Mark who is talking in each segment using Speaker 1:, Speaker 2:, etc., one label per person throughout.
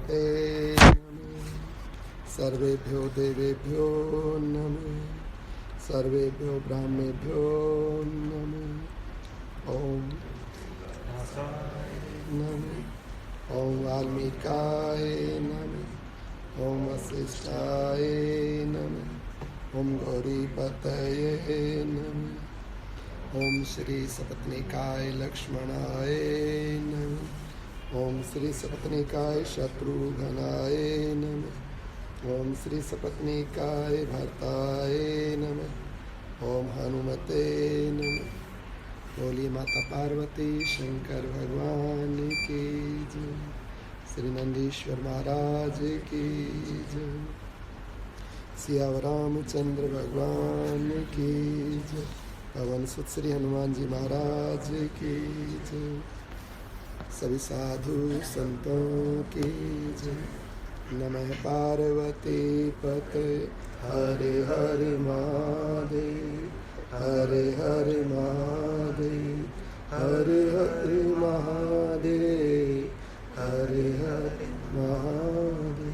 Speaker 1: ते नमः। सर्वेभ्यो देवेभ्यो नमः। सर्वेभ्यो ब्राह्मेभ्यो नमः। ओम नमः। ओम वाल्मीकाय नमः। ओम वसिष्ठाय नमः। ओम गौरीपतये नमः। ओम श्री सपत्नीकाय लक्ष्मणाय नमः। ओम श्री सपत्नीकाय शत्रुघ्नाय नमः। ओम श्री सपत्नीकाय भरताय नमः। ओम हनुमते नमः। बोलिए माता पार्वती शंकर भगवान की जय। श्री नंदीश्वर महाराज की जय। सियावर रामचंद्र भगवान की जय। पवन सुत श्री हनुमान जी महाराज की जय। सभी साधु संतों की जय। नमः पार्वती पते हरे हरे महादेव। हरे हरे महादेव। हरे हरे महादेव। हरे हरे महादेव।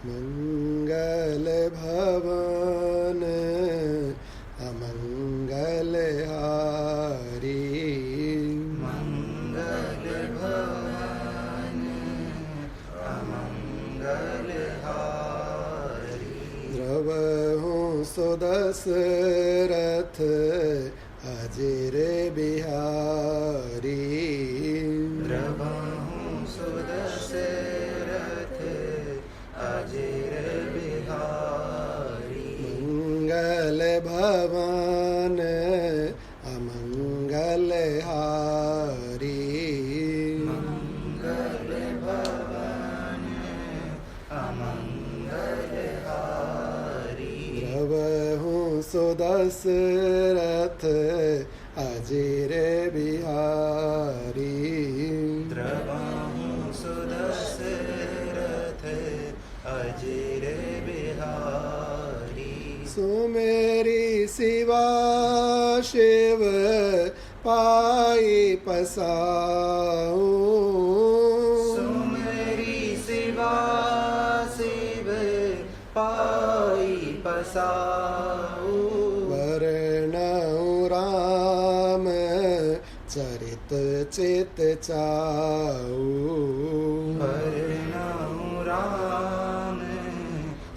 Speaker 1: मंगल भवन अमंगल हारी।
Speaker 2: मंगल भवन अमंगल हारी।
Speaker 1: द्रवहु सुदशरथ अजर बिहारी।
Speaker 2: द्रवहु सुदशरथ अजर बिहारी।
Speaker 1: मंगल भवन अमंगल हारी।
Speaker 2: मंगल भवन अमंगल हारी।
Speaker 1: द्रवहु सुदशरथ अजर बिहारी।
Speaker 2: द्रवहु सुदशरथ अजर बिहारी।
Speaker 1: सुमेरी शिवा शिव पाई पसाऊ।
Speaker 2: सुमेरी शिवा शिव पाई पसाऊ।
Speaker 1: वर्णौ राम चरित चित चाऊ।
Speaker 2: वर्णौ राम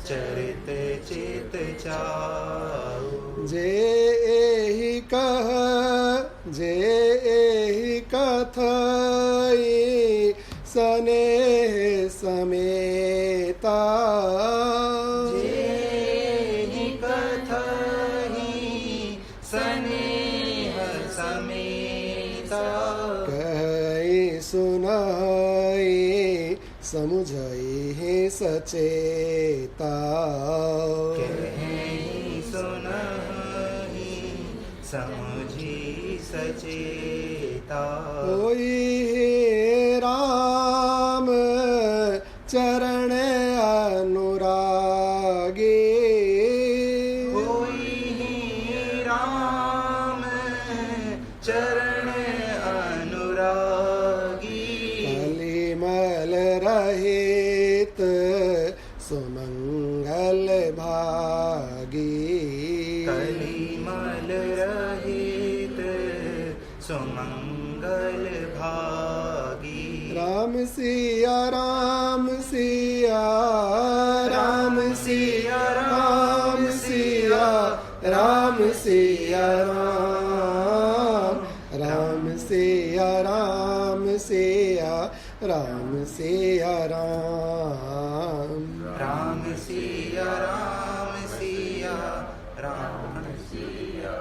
Speaker 2: चरित चित चाऊ।
Speaker 1: जे एहि कह जे एहि कथई स्नेह समेता।
Speaker 2: जेहि कथहि स्नेह समेता।
Speaker 1: कहि सुनाई समुझई सचेता।
Speaker 2: कहि सुनहि समुझि सचेता।
Speaker 1: होई राम चरण अनुरागी।
Speaker 2: होई राम चरण अनुरागी।
Speaker 1: कलिमल रहित सुमंगल भागी।
Speaker 2: कलिमल रहित सुमंगल भागी।
Speaker 1: राम सिया राम सिया राम सिया राम सिया राम सिया राम। राम सिया राम सिया राम सिया राम।
Speaker 2: राम सिया राम सिया राम सिया राम।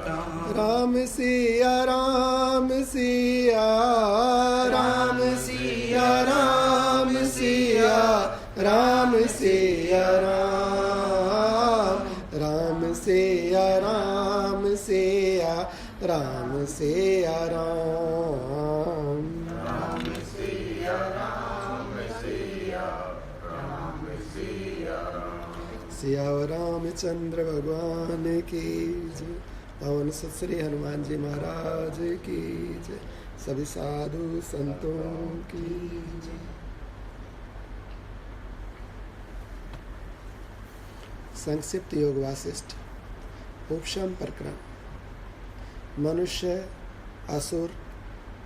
Speaker 1: राम सिया राम सिया राम सिया राम सिया राम सिया राम। राम सिया राम सिया राम सिया राम।
Speaker 2: राम सिया राम सिया राम सिया राम।
Speaker 1: सिया रामचंद्र भगवान की जय। पवन सुत श्री हनुमान जी महाराज की जय। सभी साधु संतों की जय। संक्षिप्त योग वासिष्ठ उपशम प्रकरण। मनुष्य, असुर,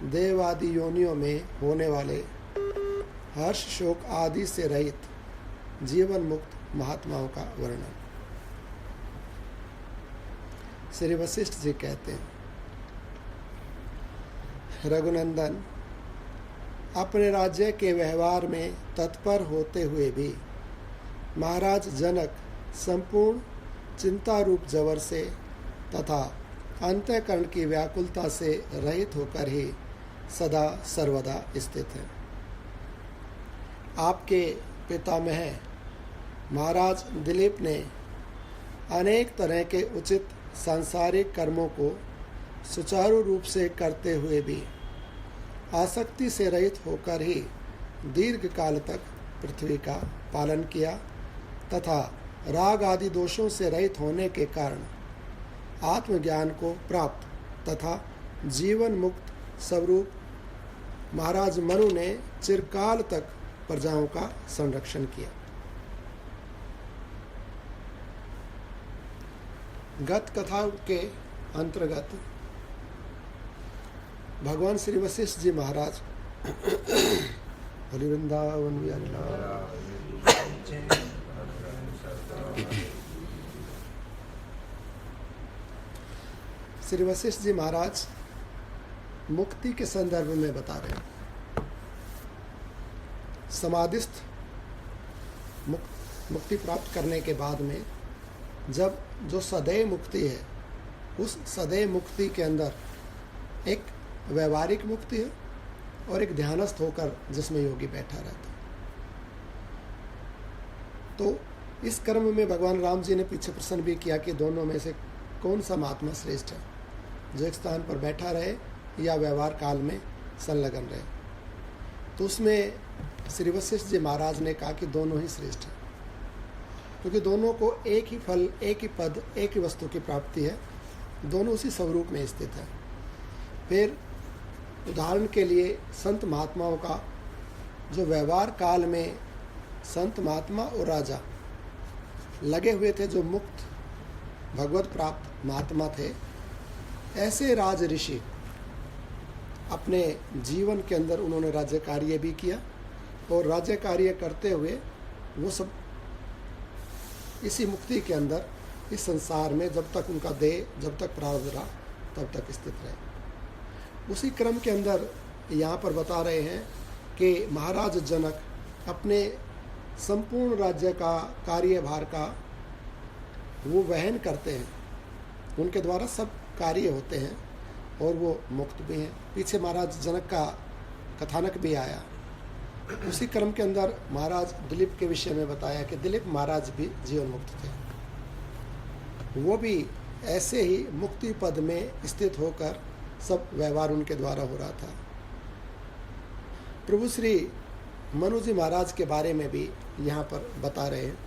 Speaker 1: देव आदि योनियों में होने वाले हर्ष शोक आदि से रहित जीवन मुक्त महात्माओं का वर्णन। श्री वशिष्ठ जी कहते हैं, रघुनंदन, अपने राज्य के व्यवहार में तत्पर होते हुए भी महाराज जनक संपूर्ण चिंता रूप जवर से तथा अंतःकरण की व्याकुलता से रहित होकर ही सदा सर्वदा स्थित है। आपके पितामह महाराज दिलीप ने अनेक तरह के उचित सांसारिक कर्मों को सुचारू रूप से करते हुए भी आसक्ति से रहित होकर ही दीर्घ काल तक पृथ्वी का पालन किया तथा राग आदि दोषों से रहित होने के कारण आत्मज्ञान को प्राप्त तथा जीवन मुक्त स्वरूप महाराज मनु ने चिरकाल तक प्रजाओं का संरक्षण किया। गत कथा के अंतर्गत भगवान श्री वशिष्ठ जी महाराज हरि वृंदावन विहारी लाल श्री वशिष्ठ जी महाराज मुक्ति के संदर्भ में बता रहे हैं। समाधिस्थ मुक्ति प्राप्त करने के बाद में जब जो सदैव मुक्ति है, उस सदैव मुक्ति के अंदर एक व्यवहारिक मुक्ति है और एक ध्यानस्थ होकर जिसमें योगी बैठा रहता है। तो इस क्रम में भगवान राम जी ने पीछे प्रश्न भी किया कि दोनों में से कौन सा महात्मा श्रेष्ठ है, जो एक स्थान पर बैठा रहे या व्यवहार काल में संलग्न रहे। तो उसमें श्री वशिष्ठ जी महाराज ने कहा कि दोनों ही श्रेष्ठ हैं, क्योंकि दोनों को एक ही फल, एक ही पद, एक ही वस्तु की प्राप्ति है, दोनों उसी स्वरूप में स्थित है। फिर उदाहरण के लिए संत महात्माओं का जो व्यवहार काल में संत महात्मा और राजा लगे हुए थे, जो मुक्त भगवत प्राप्त महात्मा थे, ऐसे राज ऋषि अपने जीवन के अंदर उन्होंने राज्य कार्य भी किया और राज्य कार्य करते हुए वो सब इसी मुक्ति के अंदर, इस संसार में जब तक उनका देह, जब तक प्रारब्ध रहा, तब तक स्थित रहे। उसी क्रम के अंदर यहाँ पर बता रहे हैं कि महाराज जनक अपने संपूर्ण राज्य का कार्यभार का वो वहन करते हैं, उनके द्वारा सब कार्य होते हैं और वो मुक्त भी हैं। पीछे महाराज जनक का कथानक भी आया। उसी क्रम के अंदर महाराज दिलीप के विषय में बताया कि दिलीप महाराज भी जीवन मुक्त थे, वो भी ऐसे ही मुक्ति पद में स्थित होकर सब व्यवहार उनके द्वारा हो रहा था। प्रभु श्री मनु जी महाराज के बारे में भी यहाँ पर बता रहे हैं।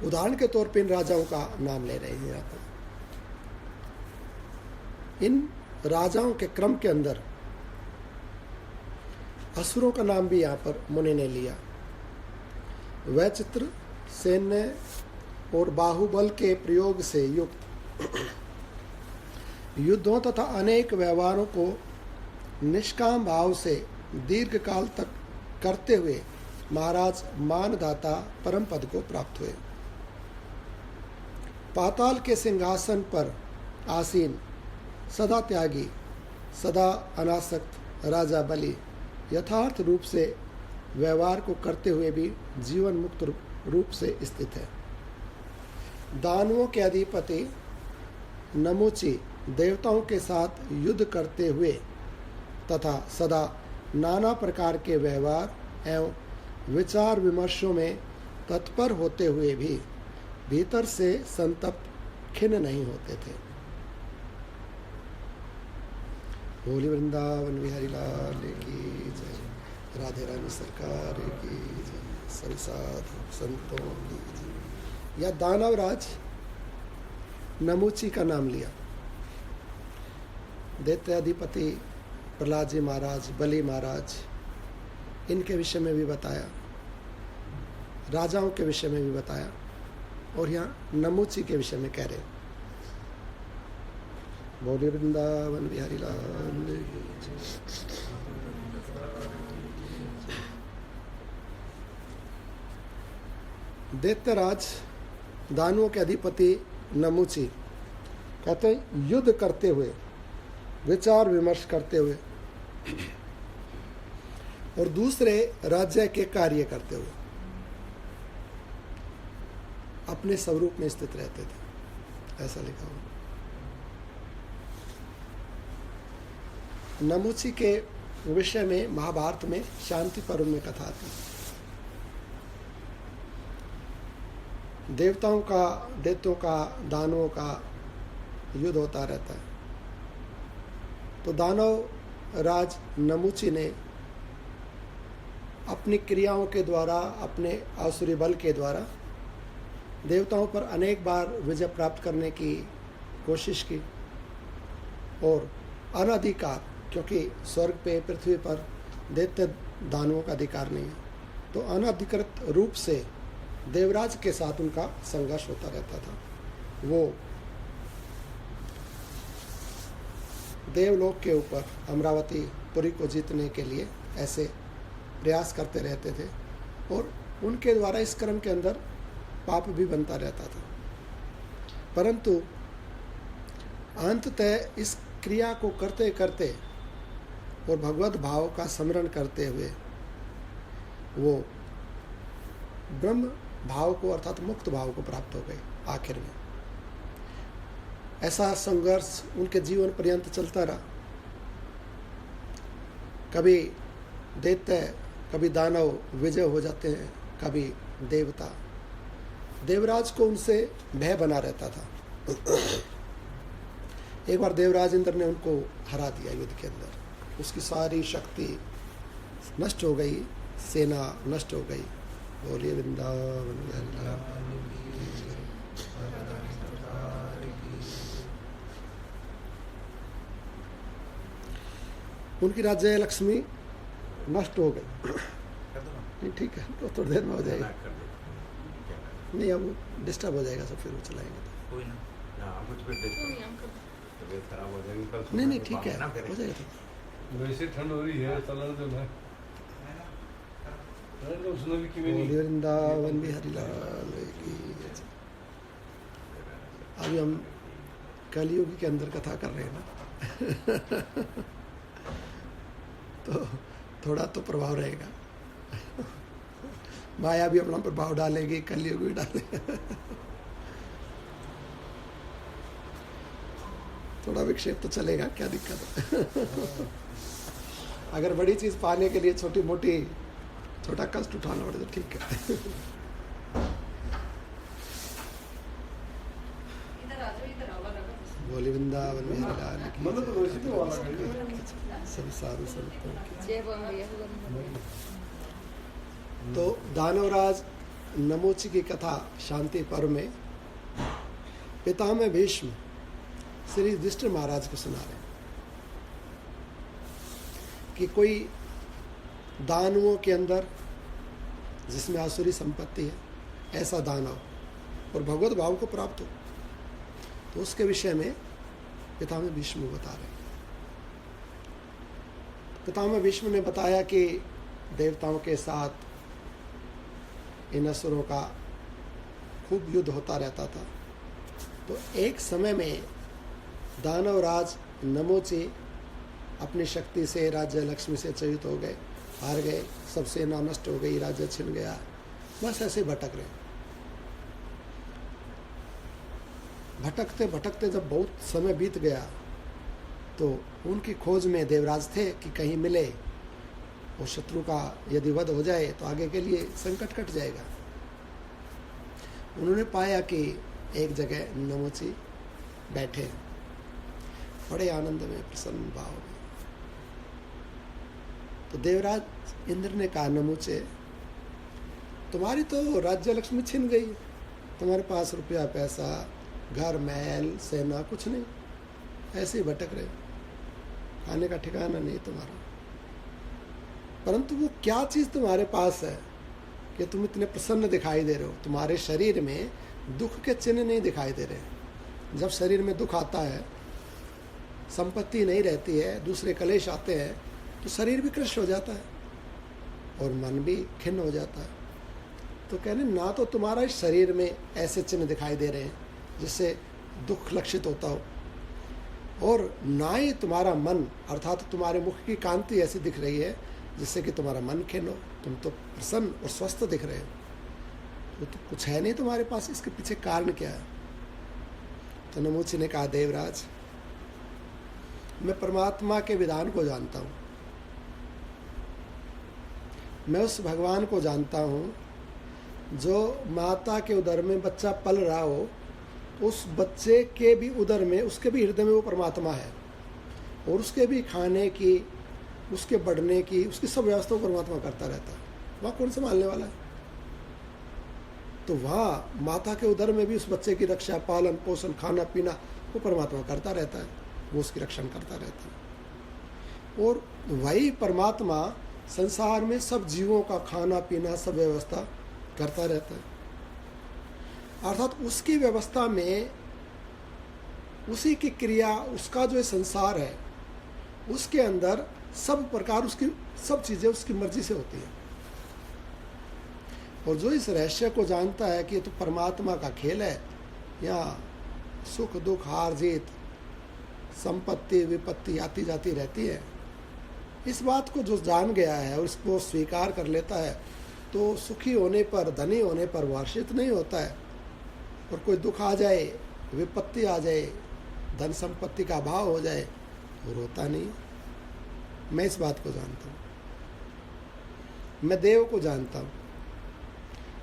Speaker 1: उदाहरण के तौर पर इन राजाओं का नाम ले रहे हैं यहाँ पर। इन राजाओं के क्रम के अंदर असुरों का नाम भी यहाँ पर मुनि ने लिया। वैचित्र, सैन्य और बाहुबल के प्रयोग से युक्त युद्धों तथा अनेक व्यवहारों को निष्काम भाव से दीर्घ काल तक करते हुए महाराज मानदाता परम पद को प्राप्त हुए। पाताल के सिंहासन पर आसीन, सदा त्यागी, सदा अनासक्त राजा बलि यथार्थ रूप से व्यवहार को करते हुए भी जीवन मुक्त रूप से स्थित है। दानवों के अधिपति नमोची देवताओं के साथ युद्ध करते हुए तथा सदा नाना प्रकार के व्यवहार एवं विचार विमर्शों में तत्पर होते हुए भी भीतर से संतप्त खिन्न नहीं होते थे। बोली वृंदावन बिहारी लाल की जय। राधे रानी सरकार की जय। सभी साधु संतों की जय। या दानवराज नमूची का नाम लिया। दैत्याधिपति प्रहलाद जी महाराज, बलि महाराज, इनके विषय में भी बताया, राजाओं के विषय में भी बताया, और यहाँ नमूची के विषय में कह रहे। बोले वृंदावन बिहारी लाल। दैत्यराज दानवों के अधिपति नमूची कहते हैं, युद्ध करते हुए, विचार विमर्श करते हुए और दूसरे राज्य के कार्य करते हुए अपने स्वरूप में स्थित रहते थे, ऐसा लिखा हुआ। नमूची के विषय में महाभारत में शांति पर्व में कथा आती है। देवताओं का, दैत्यों का, दानवों का युद्ध होता रहता है। तो दानव राज नमूची ने अपनी क्रियाओं के द्वारा, अपने आसुरी बल के द्वारा देवताओं पर अनेक बार विजय प्राप्त करने की कोशिश की, और अनधिकार, क्योंकि स्वर्ग पे, पृथ्वी पर दैत्य दानवों का अधिकार नहीं है, तो अनधिकृत रूप से देवराज के साथ उनका संघर्ष होता रहता था। वो देवलोक के ऊपर अमरावती पुरी को जीतने के लिए ऐसे प्रयास करते रहते थे, और उनके द्वारा इस क्रम के अंदर पाप भी बनता रहता था। परंतु अंततः इस क्रिया को करते करते और भगवत भाव का स्मरण करते हुए वो ब्रह्म भाव को, अर्थात मुक्त भाव को प्राप्त हो गए आखिर में। ऐसा संघर्ष उनके जीवन पर्यंत चलता रहा। कभी दैत्य, कभी दानव विजय हो जाते हैं, कभी देवता। देवराज को उनसे भय बना रहता था। एक बार देवराज इंद्र ने उनको हरा दिया युद्ध के अंदर, उसकी सारी शक्ति नष्ट हो गई, सेना नष्ट हो गई। बोलिए वृंदावन। उनकी राज्य लक्ष्मी नष्ट हो गई। नहीं ठीक है, तो थोड़ी देर में हो जाएगा। नहीं, अब डिस्टर्ब हो जाएगा, सब फिर वो चलाएंगे। नहीं नहीं ठीक है, हो जाएगा।
Speaker 3: वैसे ठंड हो रही है, चलना तो है।
Speaker 1: वृंदावन बिहारी लाल की। अभी हम कलियुग के अंदर कथा कर रहे हैं ना, तो थोड़ा तो प्रभाव रहेगा। माया भी अपना प्रभाव डालेगी, कलियुग भी डालेगा। थोड़ा विक्षेप तो चलेगा, क्या दिक्कत है। अगर बड़ी चीज पाने के लिए छोटी मोटी छोटा कष्ट उठाना पड़े तो ठीक है। बोली वृंदावन में सब साधु संतों की। तो दानवराज नमूची की कथा शांति पर्व में पितामह भीष्म श्री युधिष्ठिर महाराज को सुना रहे कि कोई दानवों के अंदर जिसमें आसुरी संपत्ति है, ऐसा दानव और भगवत भाव को प्राप्त हो, तो उसके विषय में पितामह भीष्म बता रहे। पितामह भीष्म ने बताया कि देवताओं के साथ इन असुरों का खूब युद्ध होता रहता था। तो एक समय में दानवराज नमूची अपनी शक्ति से राज्य लक्ष्मी से च्युत हो गए, हार गए, सब सेना नष्ट हो गई, राज्य छिन गया, बस ऐसे भटक रहे। भटकते भटकते जब बहुत समय बीत गया तो उनकी खोज में देवराज थे कि कहीं मिले, और शत्रु का यदि वध हो जाए तो आगे के लिए संकट कट जाएगा। उन्होंने पाया कि एक जगह नमूची बैठे, बड़े आनंद में, प्रसन्न भाव में। तो देवराज इंद्र ने कहा, नमूचे, तुम्हारी तो राज्य लक्ष्मी छिन गई, तुम्हारे पास रुपया पैसा, घर महल सेना कुछ नहीं, ऐसे ही भटक रहे, खाने का ठिकाना नहीं तुम्हारा। परंतु वो क्या चीज़ तुम्हारे पास है कि तुम इतने प्रसन्न दिखाई दे रहे हो? तुम्हारे शरीर में दुख के चिन्ह नहीं दिखाई दे रहे। जब शरीर में दुख आता है, संपत्ति नहीं रहती है, दूसरे कलेश आते हैं, तो शरीर भी कृष्ण हो जाता है और मन भी खिन्न हो जाता है। तो कहने ना तो तुम्हारा इस शरीर में ऐसे चिन्ह दिखाई दे रहे हैं जिससे दुख लक्षित होता हो, और ना ही तुम्हारा मन अर्थात तुम्हारे मुख की कांति ऐसी दिख रही है जिससे कि तुम्हारा मन खिन्न हो। तुम तो प्रसन्न और स्वस्थ दिख रहे हो, तो कुछ है नहीं तुम्हारे पास। इसके पीछे कारण क्या है? तो नमूची ने कहा, देवराज, मैं परमात्मा के विधान को जानता हूँ, मैं उस भगवान को जानता हूँ जो माता के उदर में बच्चा पल रहा हो, उस बच्चे के भी उदर में, उसके भी हृदय में वो परमात्मा है, और उसके भी खाने की, उसके बढ़ने की, उसकी सब व्यवस्था परमात्मा करता रहता है। वहाँ कौन संभालने वाला है? तो वहाँ माता के उदर में भी उस बच्चे की रक्षा, पालन पोषण, खाना पीना वो परमात्मा करता रहता है, वो उसकी रक्षण करता रहता है। और वही परमात्मा संसार में सब जीवों का खाना पीना सब व्यवस्था करता रहता है। अर्थात उसकी व्यवस्था में, उसी की क्रिया, उसका जो संसार है, उसके अंदर सब प्रकार उसकी सब चीज़ें उसकी मर्जी से होती हैं। और जो इस रहस्य को जानता है कि ये तो परमात्मा का खेल है, यहाँ सुख दुख हार जीत, संपत्ति विपत्ति आती जाती रहती है, इस बात को जो जान गया है और इसको स्वीकार कर लेता है, तो सुखी होने पर, धनी होने पर वो हर्षित नहीं होता है, और कोई दुख आ जाए, विपत्ति आ जाए, धन संपत्ति का अभाव हो जाए, वो रोता नहीं। मैं इस बात को जानता हूँ, मैं देव को जानता हूँ।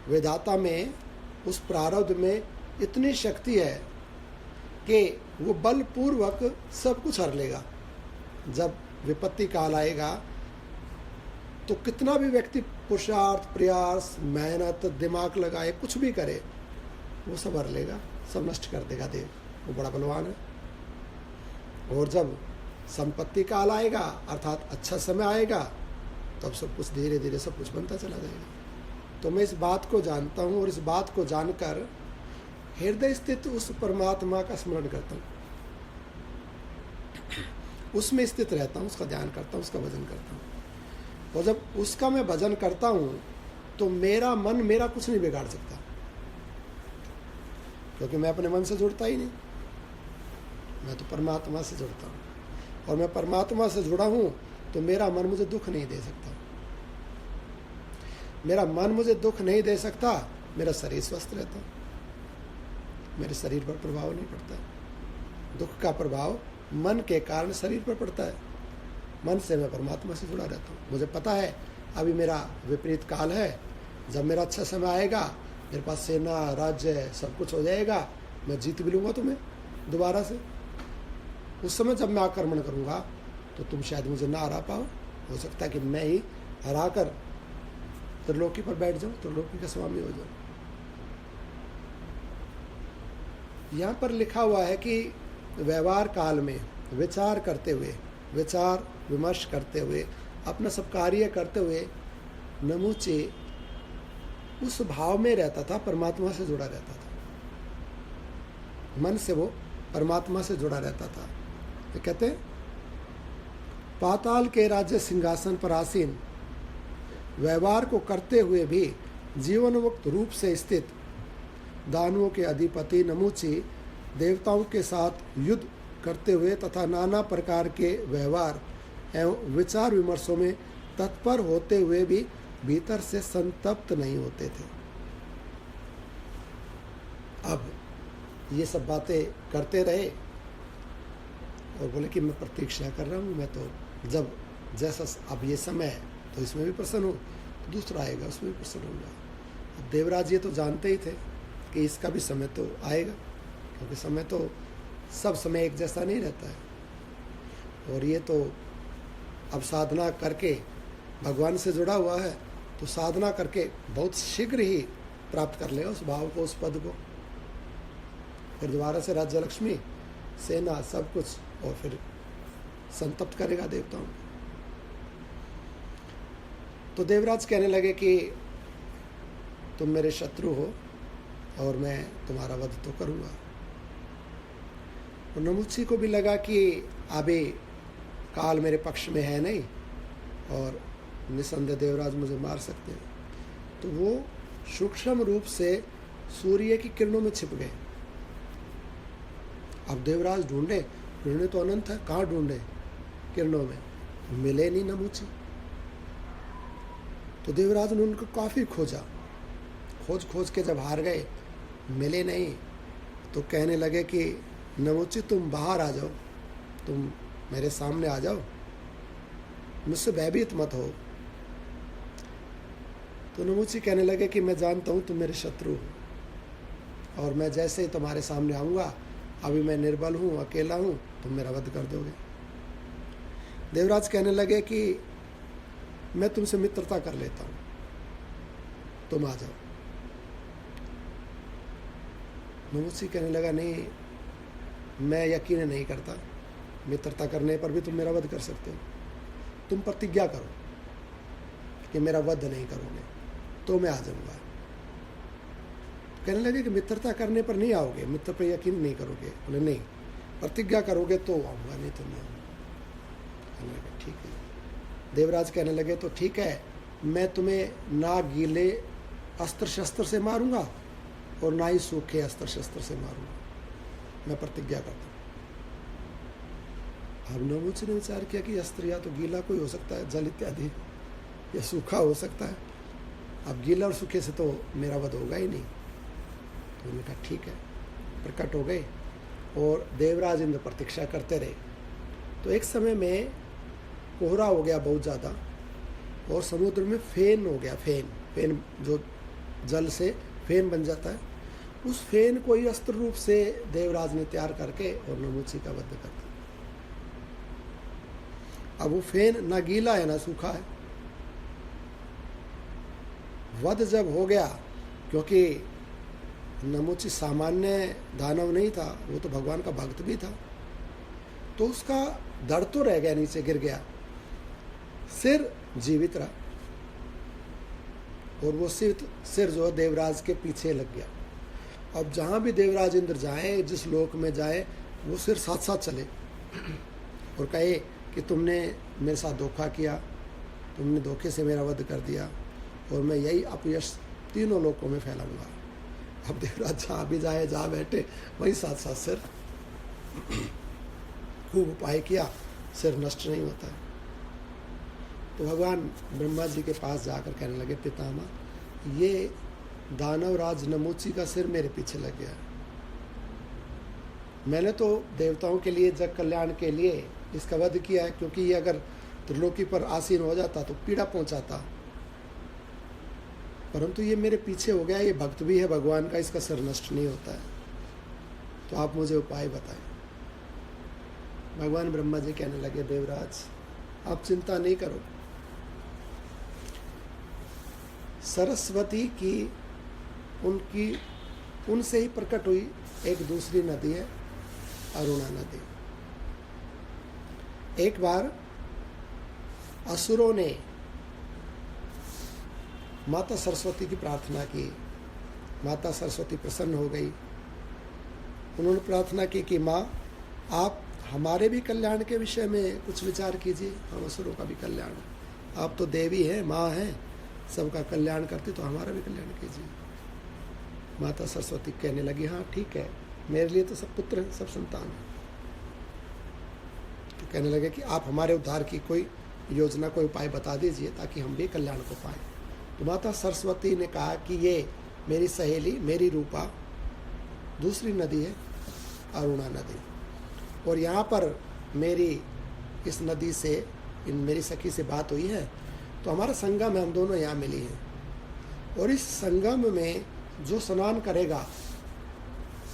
Speaker 1: वेदाता में, उस प्रारब्ध में इतनी शक्ति है कि वो बलपूर्वक सब कुछ हर लेगा। जब विपत्ति काल आएगा तो कितना भी व्यक्ति पुरुषार्थ, प्रयास, मेहनत, दिमाग लगाए, कुछ भी करे, वो सब हर लेगा, सब नष्ट कर देगा देव। वो बड़ा बलवान है। और जब संपत्ति काल आएगा अर्थात अच्छा समय आएगा, तब सब कुछ धीरे धीरे सब कुछ बनता चला जाएगा। तो मैं इस बात को जानता हूँ, और इस बात को जानकर हृदय स्थित उस परमात्मा का स्मरण करता हूँ, उसमें स्थित रहता हूँ, उसका ध्यान करता हूँ, उसका भजन करता हूँ। और जब उसका मैं भजन करता हूँ तो मेरा मन मेरा कुछ नहीं बिगाड़ सकता, क्योंकि मैं अपने मन से जुड़ता ही नहीं, मैं तो परमात्मा से जुड़ता हूँ। और मैं परमात्मा से जुड़ा हूँ तो मेरा मन मुझे दुख नहीं दे सकता। मेरा मन मुझे दुख नहीं दे सकता, मेरा शरीर स्वस्थ रहता, मेरे शरीर पर प्रभाव नहीं पड़ता। दुख का प्रभाव मन के कारण शरीर पर पड़ता है। मन से मैं परमात्मा से जुड़ा रहता हूँ। मुझे पता है अभी मेरा विपरीत काल है, जब मेरा अच्छा समय आएगा, मेरे पास सेना राज्य सब कुछ हो जाएगा, मैं जीत भी लूँगा तुम्हें दोबारा से। उस समय जब मैं आक्रमण करूँगा तो तुम शायद मुझे ना हरा पाओ, हो सकता है कि मैं ही हरा कर त्रिलोकी पर बैठ जाऊँ, त्रिलोकी का स्वामी हो जाऊँ। यहाँ पर लिखा हुआ है कि व्यवहार काल में विचार करते हुए, विचार विमर्श करते हुए, अपना सब कार्य करते हुए नमूचे उस भाव में रहता था, परमात्मा से जुड़ा रहता था। मन से वो परमात्मा से जुड़ा रहता था। ये कहते हैं, पाताल के राज्य सिंहासन पर आसीन, व्यवहार को करते हुए भी जीवन मुक्त रूप से स्थित दानवों के अधिपति नमूची देवताओं के साथ युद्ध करते हुए तथा नाना प्रकार के व्यवहार एवं विचार विमर्शों में तत्पर होते हुए भी भीतर से संतप्त नहीं होते थे। अब ये सब बातें करते रहे और बोले कि मैं प्रतीक्षा कर रहा हूँ, मैं तो जब जैसा अब ये समय है तो इसमें भी प्रसन्न हूँ, तो दूसरा आएगा उसमें भी प्रसन्न होगा। देवराज ये तो जानते ही थे कि इसका भी समय तो आएगा, क्योंकि समय तो सब समय एक जैसा नहीं रहता है। और ये तो अब साधना करके भगवान से जुड़ा हुआ है, तो साधना करके बहुत शीघ्र ही प्राप्त कर लेगा उस भाव को, उस पद को। फिर दोबारा से राज्य लक्ष्मी सेना सब कुछ, और फिर संतप्त करेगा देवताओं को। तो देवराज कहने लगे कि तुम मेरे शत्रु हो और मैं तुम्हारा वध तो करूंगा। और नमुची को भी लगा कि अभी काल मेरे पक्ष में है नहीं और निसंदेह देवराज मुझे मार सकते हैं। तो वो सूक्ष्म रूप से सूर्य की किरणों में छिप गए। अब देवराज ढूंढे तो अनंत है, कहाँ ढूंढे? किरणों में मिले नहीं नमुची। तो देवराज ने उनको काफी खोजा, खोज के जब हार गए, मिले नहीं, तो कहने लगे कि नमुची तुम बाहर आ जाओ, तुम मेरे सामने आ जाओ, मुझसे भयभीत मत हो। तो नमुची कहने लगे कि मैं जानता हूँ तुम मेरे शत्रु हो और मैं जैसे ही तुम्हारे सामने आऊँगा, अभी मैं निर्बल हूँ, अकेला हूँ, तुम मेरा वध कर दोगे। देवराज कहने लगे कि मैं तुमसे मित्रता कर लेता हूँ, तुम आ जाओ। नमुची कहने लगा नहीं, मैं यकीन नहीं करता, मित्रता करने पर भी तुम मेरा वध कर सकते हो। तुम प्रतिज्ञा करो कि मेरा वध नहीं करोगे तो मैं आ जाऊंगा। कहने लगे कि मित्रता करने पर नहीं आओगे, मित्र पर यकीन नहीं करोगे? बोले नहीं, प्रतिज्ञा करोगे तो आऊंगा, नहीं तो नहीं आऊंगा। कहने लगे ठीक है। देवराज कहने लगे तो ठीक है, मैं तुम्हें ना गीले अस्त्र शस्त्र से मारूंगा और ना ही सूखे अस्त्र शस्त्र से मारूंगा, मैं प्रतिज्ञा करता हूँ। अब नमुची ने विचार किया कि अस्त्र या तो गीला कोई हो सकता है, जल इत्यादि, या सूखा हो सकता है। अब गीला और सूखे से तो मेरा वध होगा ही नहीं। तो उन्होंने कहा ठीक है, प्रकट हो गए और देवराज इंद्र प्रतीक्षा करते रहे। तो एक समय में कोहरा हो गया बहुत ज़्यादा और समुद्र में फेन हो गया। फेन जो जल से फेन बन जाता है, उस फेन को ही अस्त्र रूप से देवराज ने तैयार करके और नमुची का वध कर दिया। अब वो फेन ना गीला है ना सूखा है। वध जब हो गया, क्योंकि नमुची सामान्य दानव नहीं था, वो तो भगवान का भक्त भी था, तो उसका धड़ तो रह गया, नीचे गिर गया, सिर जीवित रहा और वो सिर जो देवराज के पीछे लग गया। अब जहाँ भी देवराज इंद्र जाए, जिस लोक में जाए, वो सिर साथ साथ चले और कहे कि तुमने मेरे साथ धोखा किया, तुमने धोखे से मेरा वध कर दिया और मैं यही अपयश तीनों लोकों में फैलाऊंगा। अब देवराज जहाँ भी जाए, जहाँ बैठे, वहीं साथ साथ सिर। खूब उपाय किया, सिर नष्ट नहीं होता है। तो भगवान ब्रह्मा जी के पास जाकर कहने लगे, पितामह, ये दानवराज नमुची का सिर मेरे पीछे लग गया। मैंने तो देवताओं के लिए, जग कल्याण के लिए इसका वध किया है, क्योंकि ये अगर त्रिलोकी पर आसीन हो जाता तो पीड़ा पहुंचाता, परंतु ये मेरे पीछे हो गया, ये भक्त भी है भगवान का, इसका सिर नष्ट नहीं होता है। तो आप मुझे उपाय बताएं। भगवान ब्रह्मा जी कहने लगे, देवराज आप चिंता नहीं करो, सरस्वती की उनसे ही प्रकट हुई एक दूसरी नदी है, अरुणा नदी। एक बार असुरों ने माता सरस्वती की प्रार्थना की, माता सरस्वती प्रसन्न हो गई। उन्होंने प्रार्थना की कि माँ, आप हमारे भी कल्याण के विषय में कुछ विचार कीजिए, हम असुरों का भी कल्याण, आप तो देवी हैं, माँ हैं, सबका कल्याण करते, तो हमारा भी कल्याण कीजिए। माता सरस्वती कहने लगी, हाँ ठीक है, मेरे लिए तो सब पुत्र हैं, सब संतान हैं। तो कहने लगे कि आप हमारे उद्धार की कोई योजना, कोई उपाय बता दीजिए ताकि हम भी कल्याण को पाएं। तो माता सरस्वती ने कहा कि ये मेरी सहेली, मेरी रूपा, दूसरी नदी है अरुणा नदी, और यहाँ पर मेरी इस नदी से, मेरी सखी से बात हुई है, तो हमारा संगम है, हम दोनों यहाँ मिली हैं, और इस संगम में जो स्नान करेगा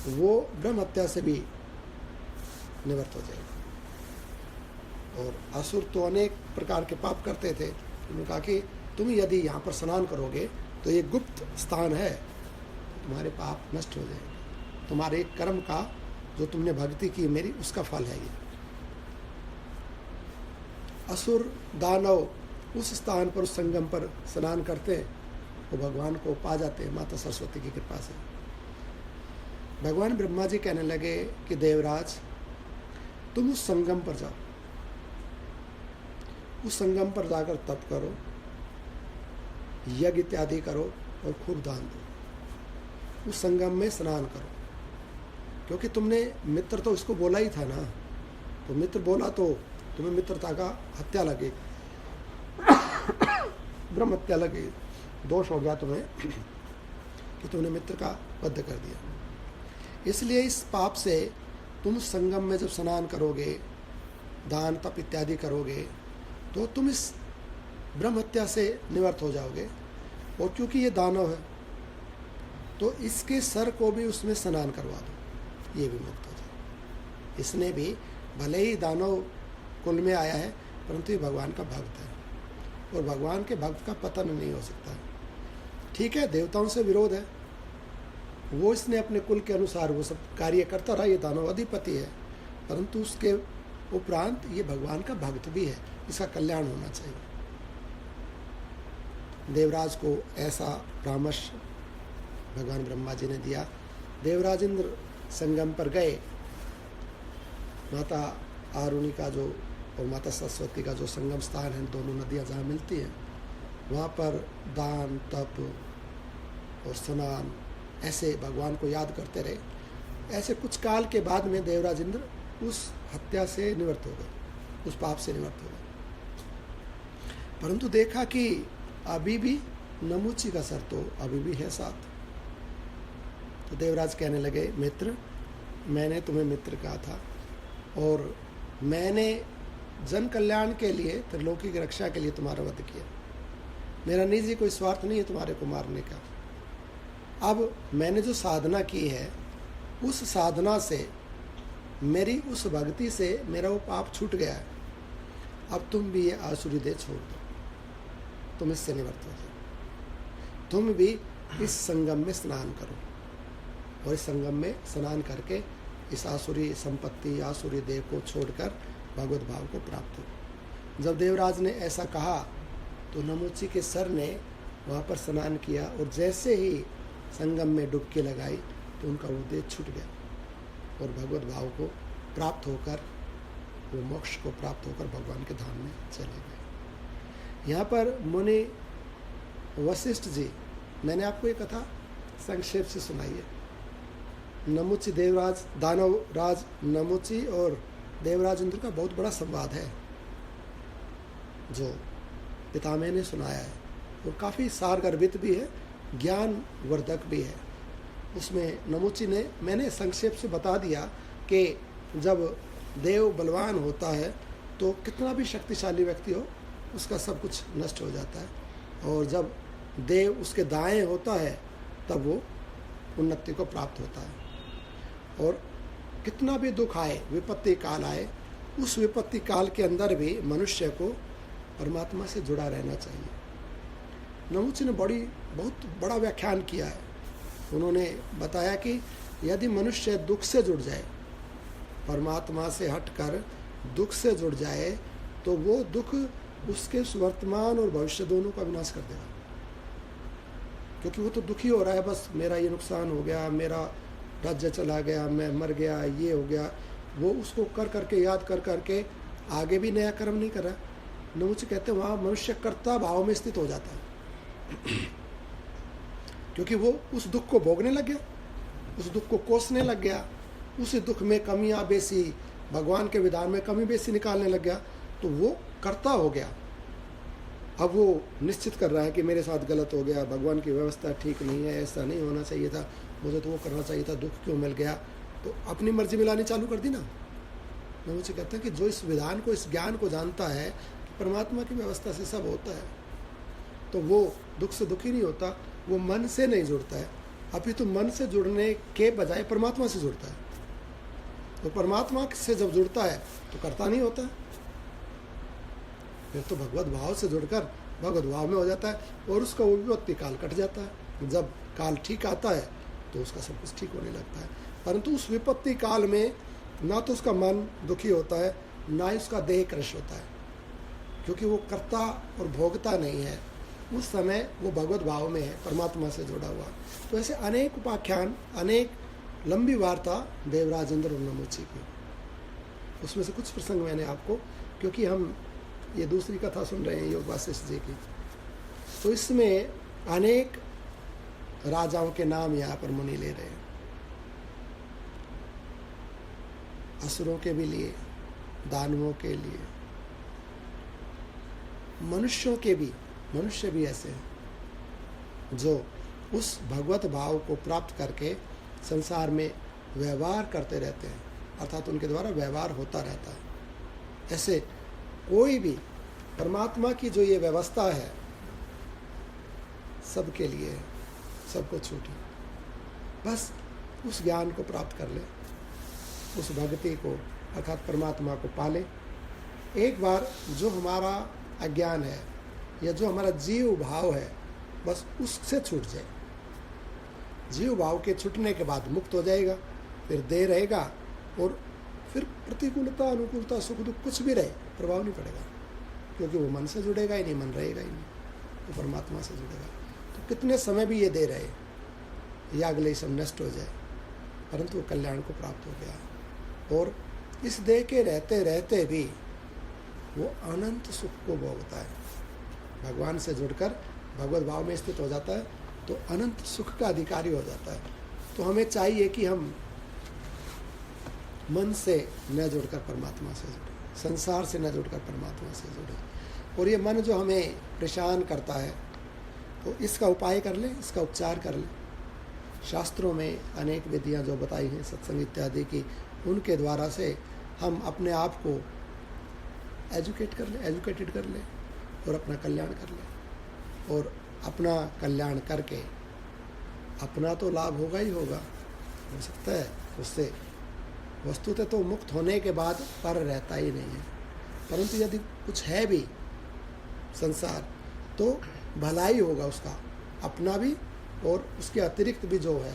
Speaker 1: वो ब्रह्म हत्या से भी निवृत्त हो जाएगा। और असुर तो अनेक प्रकार के पाप करते थे। उन्होंने कहा कि तुम यदि यहाँ पर स्नान करोगे तो ये गुप्त स्थान है, तुम्हारे पाप नष्ट हो जाएंगे। तुम्हारे कर्म का जो तुमने भक्ति की मेरी, उसका फल है ये। असुर दानव उस स्थान पर, उस संगम पर स्नान करते हैं, वो भगवान को पा जाते हैं माता सरस्वती की कृपा से। भगवान ब्रह्मा जी कहने लगे कि देवराज, तुम उस संगम पर जाओ, उस संगम पर जाकर तप करो, यज्ञ इत्यादि करो और खूब दान दो, उस संगम में स्नान करो। क्योंकि तुमने मित्र तो इसको बोला ही था ना, तो मित्र बोला तो तुम्हें मित्रता का हत्या लगेगी, ब्रह्म हत्या लगेगी, दोष हो गया तुम्हें कि तुमने मित्र का वध कर दिया। इसलिए इस पाप से तुम संगम में जब स्नान करोगे, दान तप इत्यादि करोगे, तो तुम इस ब्रह्म हत्या से निवृत्त हो जाओगे। और क्योंकि ये दानव है तो इसके सर को भी उसमें स्नान करवा दो, ये भी मुक्त हो जाए। इसने भी भले ही दानव कुल में आया है, परंतु ये भगवान का भक्त है, और भगवान के भक्त का पतन नहीं हो सकता। ठीक है, देवताओं से विरोध है, वो इसने अपने कुल के अनुसार वो सब कार्य करता रहा, ये दानव अधिपति है, परंतु उसके उपरांत ये भगवान का भक्त भी है, इसका कल्याण होना चाहिए। देवराज को ऐसा परामर्श भगवान ब्रह्मा जी ने दिया। देवराज इंद्र संगम पर गए, माता आरुणि का जो और माता सरस्वती का जो संगम स्थान है, दोनों नदियाँ जहाँ मिलती हैं, वहाँ पर दान तप और स्नान ऐसे भगवान को याद करते रहे। ऐसे कुछ काल के बाद में देवराज इंद्र उस हत्या से निवृत्त हो गए, उस पाप से निवृत्त हो गए। परंतु देखा कि अभी भी नमुची का सर तो अभी भी है साथ। तो देवराज कहने लगे, मित्र, मैंने तुम्हें मित्र कहा था, और मैंने जन कल्याण के लिए, त्रिलोकी की रक्षा के लिए तुम्हारा वध किया। मेरा निजी कोई स्वार्थ नहीं है तुम्हारे को मारने का। अब मैंने जो साधना की है, उस साधना से, मेरी उस भक्ति से मेरा वो पाप छूट गया है। अब तुम भी ये आसुरी देह छोड़ दो, तुम इससे निवृत्त हो जाओ, तुम भी इस संगम में स्नान करो, और इस संगम में स्नान करके इस आसुरी संपत्ति, आसुरी देह को छोड़कर भगवत भाव को प्राप्त हो। जब देवराज ने ऐसा कहा तो नमुची के सर ने वहाँ पर स्नान किया, और जैसे ही संगम में डुबकी लगाई तो उनका वो देह छूट गया, और भगवत भाव को प्राप्त होकर, वो मोक्ष को प्राप्त होकर भगवान के धाम में चले गए। यहाँ पर मुनि वशिष्ठ जी, मैंने आपको ये कथा संक्षेप से सुनाई है। नमुची देवराज, दानव राज नमुची और देवराज इंद्र का बहुत बड़ा संवाद है, जो पितामह ने सुनाया है, और काफ़ी सारगर्भित भी है, ज्ञान वर्धक भी है। उसमें नमुची ने, मैंने संक्षेप से बता दिया कि जब देव बलवान होता है तो कितना भी शक्तिशाली व्यक्ति हो, उसका सब कुछ नष्ट हो जाता है, और जब देव उसके दाएं होता है तब वो उन्नति को प्राप्त होता है। और कितना भी दुख आए, विपत्ति काल आए, उस विपत्ति काल के अंदर भी मनुष्य को परमात्मा से जुड़ा रहना चाहिए। नमुची ने बहुत बड़ा व्याख्यान किया है। उन्होंने बताया कि यदि मनुष्य दुख से जुड़ जाए, परमात्मा से हटकर दुख से जुड़ जाए, तो वो दुख उसके वर्तमान और भविष्य दोनों का विनाश कर देगा। क्योंकि वो तो दुखी हो रहा है, बस मेरा ये नुकसान हो गया, मेरा राज्य चला गया, मैं मर गया, ये हो गया, वो उसको कर करके, याद कर करके आगे भी नया कर्म नहीं कर रहा। नमुची कहते हैं वहाँ मनुष्य कर्ता भाव में स्थित हो जाता है, क्योंकि वो उस दुख को भोगने लग गया, उस दुख को कोसने लग गया, उस दुख में कमियां बेसी, भगवान के विधान में कमी बेसी निकालने लग गया, तो वो कर्ता हो गया। अब वो निश्चित कर रहा है कि मेरे साथ गलत हो गया, भगवान की व्यवस्था ठीक नहीं है, ऐसा नहीं होना चाहिए था, मुझे तो वो करना चाहिए था, दुख क्यों मिल गया, तो अपनी मर्जी मिलानी चालू कर दी ना। मैं मुझे कहता है कि जो इस विधान को, इस ज्ञान को जानता है कि परमात्मा की व्यवस्था से सब होता है, तो वो दुख से दुखी नहीं होता, वो मन से नहीं जुड़ता है, अभी तो मन से जुड़ने के बजाय परमात्मा से जुड़ता है। तो परमात्मा से जब जुड़ता है तो कर्ता नहीं होता, फिर तो भगवत भाव से जुड़कर भगवत भाव में हो जाता है, और उसका वो विपत्ति काल कट जाता है। जब काल ठीक आता है तो उसका सब कुछ ठीक होने लगता है। परंतु उस विपत्ति काल में ना तो उसका मन दुखी होता है, ना ही उसका देह क्रश होता है, क्योंकि वो कर्ता और भोगता नहीं है। उस समय वो भगवत भाव में है, परमात्मा से जुड़ा हुआ। तो ऐसे अनेक उपाख्यान, अनेक लंबी वार्ता देवराज इंद्र और नमुची की। उसमें से कुछ प्रसंग मैंने आपको, क्योंकि हम ये दूसरी कथा सुन रहे हैं योग वासिष्ठ जी की, तो इसमें अनेक राजाओं के नाम यहाँ पर मुनि ले रहे हैं, असुरों के भी लिए, दानवों के लिए, मनुष्यों के भी। मनुष्य भी ऐसे हैं जो उस भगवत भाव को प्राप्त करके संसार में व्यवहार करते रहते हैं, अर्थात उनके द्वारा व्यवहार होता रहता है। ऐसे कोई भी परमात्मा की जो ये व्यवस्था है सबके लिए है, सबको छूटी। बस उस ज्ञान को प्राप्त कर ले, उस भक्ति को अर्थात परमात्मा को पाले। एक बार जो हमारा अज्ञान है या जो हमारा जीव भाव है, बस उससे छूट जाए। जीव भाव के छूटने के बाद मुक्त हो जाएगा, फिर देह रहेगा और फिर प्रतिकूलता, अनुकूलता, सुख दुख कुछ भी रहे प्रभाव नहीं पड़ेगा, क्योंकि वो मन से जुड़ेगा ही नहीं, मन रहेगा ही नहीं, वो परमात्मा से जुड़ेगा। तो कितने समय भी ये दे रहे या अगले सब नष्ट हो जाए, परंतु वो कल्याण को प्राप्त हो गया और इस देह के रहते रहते भी वो अनंत सुख को भोगता है। भगवान से जुड़कर भगवत भाव में स्थित हो जाता है तो अनंत सुख का अधिकारी हो जाता है। तो हमें चाहिए कि हम मन से न जुड़कर परमात्मा से जुड़े, संसार से न जुड़कर परमात्मा से जुड़े। और ये मन जो हमें परेशान करता है, तो इसका उपाय कर ले, इसका उपचार कर ले। शास्त्रों में अनेक विधियां जो बताई हैं सत्संग इत्यादि की, उनके द्वारा से हम अपने आप को एजुकेटेड कर ले और अपना कल्याण कर ले। और अपना कल्याण करके अपना तो लाभ होगा ही होगा, हो सकता है उससे वस्तुतः तो मुक्त होने के बाद पर रहता ही नहीं है, परंतु यदि कुछ है भी संसार तो भलाई होगा उसका, अपना भी और उसके अतिरिक्त भी जो है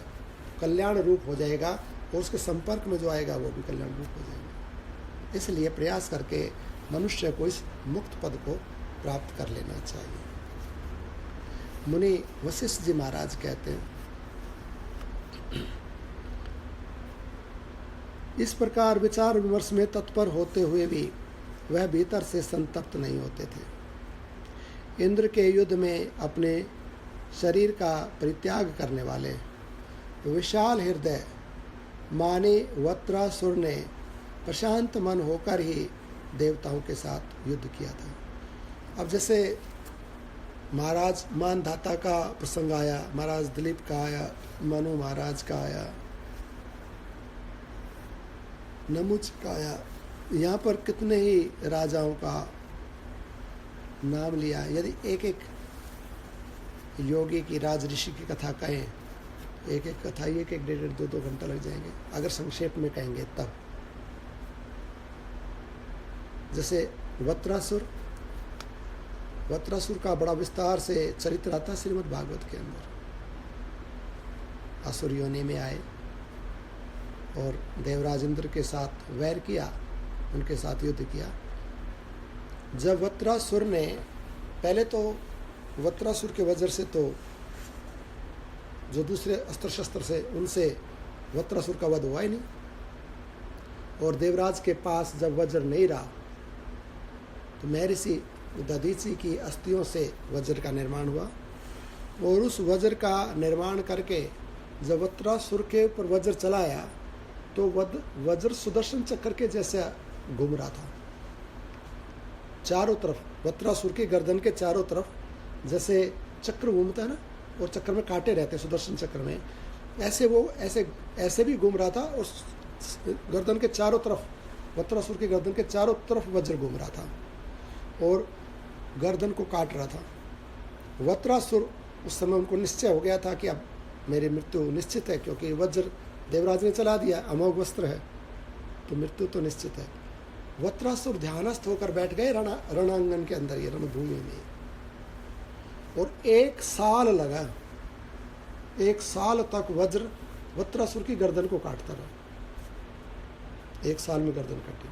Speaker 1: कल्याण रूप हो जाएगा, और उसके संपर्क में जो आएगा वो भी कल्याण रूप हो जाएगा। इसलिए प्रयास करके मनुष्य को इस मुक्त पद को प्राप्त कर लेना चाहिए। मुनि वशिष्ठ जी महाराज कहते हैं, इस प्रकार विचार विमर्श में तत्पर होते हुए भी वह भीतर से संतप्त नहीं होते थे। इंद्र के युद्ध में अपने शरीर का परित्याग करने वाले विशाल हृदय माने वत्रासुर ने प्रशांत मन होकर ही देवताओं के साथ युद्ध किया था। अब जैसे महाराज मानधाता का प्रसंग आया, महाराज दिलीप का आया, मनु महाराज का आया, नमुच का आया, यहाँ पर कितने ही राजाओं का नाम लिया। यदि एक एक योगी की, राज ऋषि की कथा कहें, एक एक कथा ही एक डेढ़ 2 घंटा लग जाएंगे, अगर संक्षेप में कहेंगे तब। जैसे वत्रासुर का बड़ा विस्तार से चरित्र आता है श्रीमद् भागवत के अंदर। असुर योनि में आए और देवराज इंद्र के साथ वैर किया, उनके साथ युद्ध किया। जब वत्रासुर ने, पहले तो वत्रासुर के वज्र से तो जो दूसरे अस्त्र शस्त्र से, उनसे वत्रासुर का वध हुआ ही नहीं, और देवराज के पास जब वज्र नहीं रहा तो महर्षि दधीचि की अस्थियों से वज्र का निर्माण हुआ, और उस वज्र का निर्माण करके जब वत्रासुर के ऊपर वज्र चलाया तो वज्र सुदर्शन चक्र के जैसा घूम रहा था चारों तरफ। वत्रासुर की गर्दन के चारों तरफ जैसे चक्र घूमता है ना, और चक्र में कांटे रहते सुदर्शन चक्र में, ऐसे वो ऐसे भी घूम रहा था, और गर्दन के चारों तरफ, वत्रासुर की गर्दन के चारों तरफ वज्र घूम रहा था और गर्दन को काट रहा था। वत्रासुर, उस समय उनको निश्चय हो गया था कि अब मेरी मृत्यु निश्चित है, क्योंकि वज्र देवराज ने चला दिया, अमोघ वस्त्र है, तो मृत्यु तो निश्चित है। वत्रासुर ध्यानस्थ होकर बैठ गए रणांगन के अंदर, ये रणभूमि में, और 1 साल लगा, 1 साल तक वज्र वत्रासुर की गर्दन को काटता रहा। 1 साल में गर्दन कटी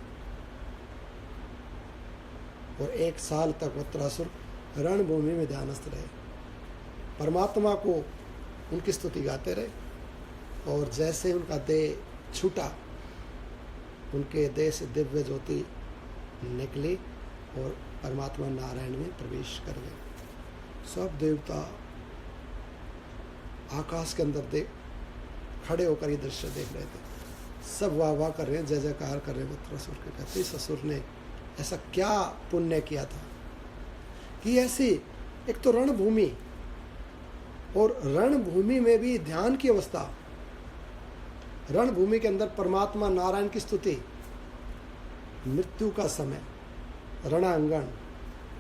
Speaker 1: और 1 साल तक वत्रासुर रणभूमि में ध्यानस्थ रहे, परमात्मा को उनकी स्तुति गाते रहे। और जैसे उनका देह छूटा, उनके देह से दिव्य ज्योति निकली और परमात्मा नारायण में प्रवेश कर गए। सब देवता आकाश के अंदर देख खड़े होकर ये दृश्य देख रहे थे। सब वाह वाह कर रहे हैं, जय जयकार कर रहे हैं वत्रासुर के। कहते इस असुर ने ऐसा क्या पुण्य किया था कि ऐसी एक तो रणभूमि, और रणभूमि में भी ध्यान की अवस्था, रणभूमि के अंदर परमात्मा नारायण की स्तुति, मृत्यु का समय, रणांगण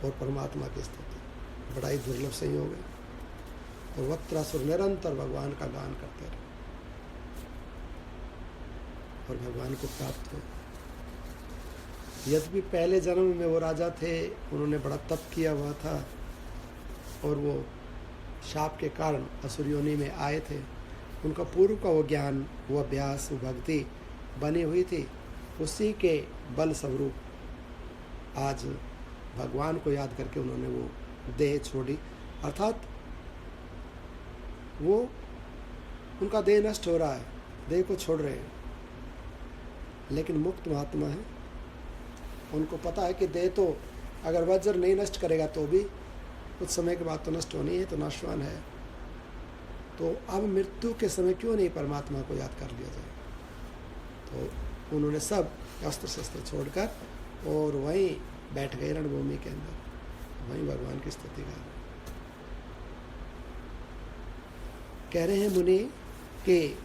Speaker 1: और परमात्मा की स्तुति, बड़ा ही दुर्लभ संयोग है। और वत्रासुर निरंतर भगवान का गान करते रहे और भगवान को प्राप्त हुए। यद्यपि पहले जन्म में वो राजा थे, उन्होंने बड़ा तप किया हुआ था और वो शाप के कारण असुर योनि में आए थे। उनका पूर्व का वो ज्ञान, वो अभ्यास, वो भक्ति बनी हुई थी, उसी के बल स्वरूप आज भगवान को याद करके उन्होंने वो देह छोड़ी। अर्थात वो उनका देह नष्ट हो रहा है, देह को छोड़ रहे हैं, लेकिन मुक्त महात्मा है, उनको पता है कि देह तो अगर वज्र नहीं नष्ट करेगा तो भी कुछ समय के बाद तो नष्ट होनी है, तो नाशवान है। तो अब मृत्यु के समय क्यों नहीं परमात्मा को याद कर लिया जाए। तो उन्होंने सब अस्त्र शस्त्र छोड़कर और वहीं बैठ गए रणभूमि के अंदर, वहीं भगवान की स्तुति कर रहे। कह रहे हैं मुनि कि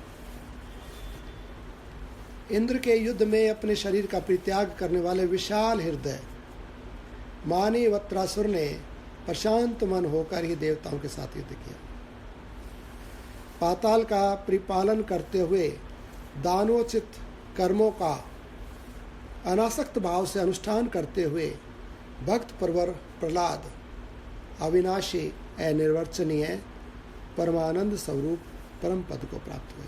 Speaker 1: इंद्र के युद्ध में अपने शरीर का परित्याग करने वाले विशाल हृदय मानी वत्रासुर ने प्रशांत मन होकर ही देवताओं के साथ युद्ध किया। पाताल का परिपालन करते हुए दानोचित कर्मों का अनासक्त भाव से अनुष्ठान करते हुए भक्त परवर प्रहलाद अविनाशी अनिर्वचनीय परमानंद स्वरूप परम पद को प्राप्त हुए।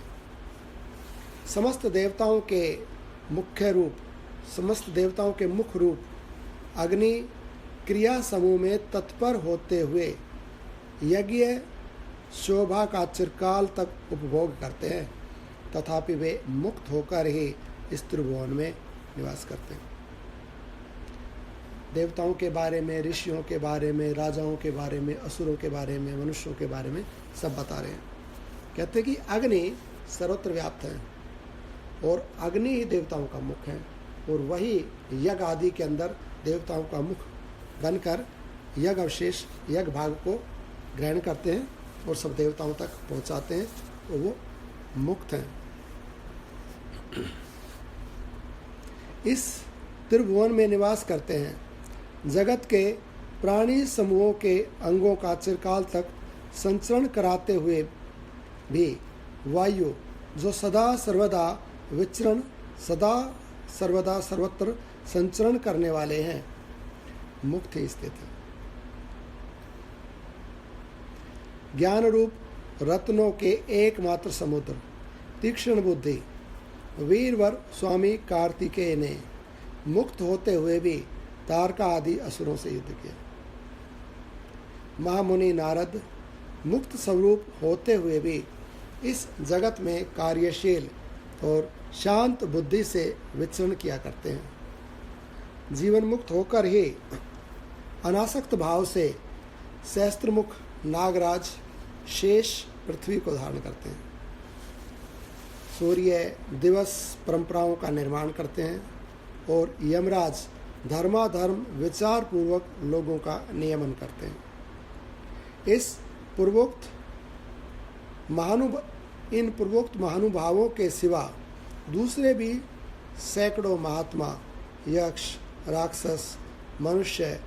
Speaker 1: समस्त देवताओं के मुख्य रूप, समस्त देवताओं के मुख्य रूप अग्नि क्रिया समूह में तत्पर होते हुए यज्ञ शोभा का चिरकाल तक उपभोग करते हैं, तथापि वे मुक्त होकर ही इस त्रिभुवन में निवास करते हैं। देवताओं के बारे में, ऋषियों के बारे में, राजाओं के बारे में, असुरों के बारे में, मनुष्यों के बारे में सब बता रहे हैं। कहते हैं कि अग्नि सर्वत्र व्याप्त है और अग्नि ही देवताओं का मुख है, और वही यज्ञ आदि के अंदर देवताओं का मुख बनकर यज्ञ अवशेष, यज्ञ भाग को ग्रहण करते हैं और सब देवताओं तक पहुंचाते हैं, तो वो मुक्त हैं। इस त्रिभुवन में निवास करते हैं। जगत के प्राणी समूहों के अंगों का चिरकाल तक संचरण कराते हुए भी वायु जो सदा सर्वदा विचरण, सदा सर्वदा सर्वत्र संचरण करने वाले हैं, मुक्त ही स्थित है। ज्ञान रूप रत्नों के एकमात्र समुद्र तीक्ष्ण बुद्धि वीरवर स्वामी कार्तिकेय ने मुक्त होते हुए भी तारका आदि असुरों से युद्ध किया। महामुनि नारद मुक्त स्वरूप होते हुए भी इस जगत में कार्यशील और शांत बुद्धि से विचरण किया करते हैं। जीवन मुक्त होकर ही अनासक्त भाव से सहस्त्रमुख नागराज शेष पृथ्वी को धारण करते हैं। सूर्य दिवस परंपराओं का निर्माण करते हैं और यमराज धर्माधर्म विचार पूर्वक लोगों का नियमन करते हैं। इन पूर्वोक्त महानुभावों के सिवा दूसरे भी सैकड़ों महात्मा, यक्ष, राक्षस, मनुष्य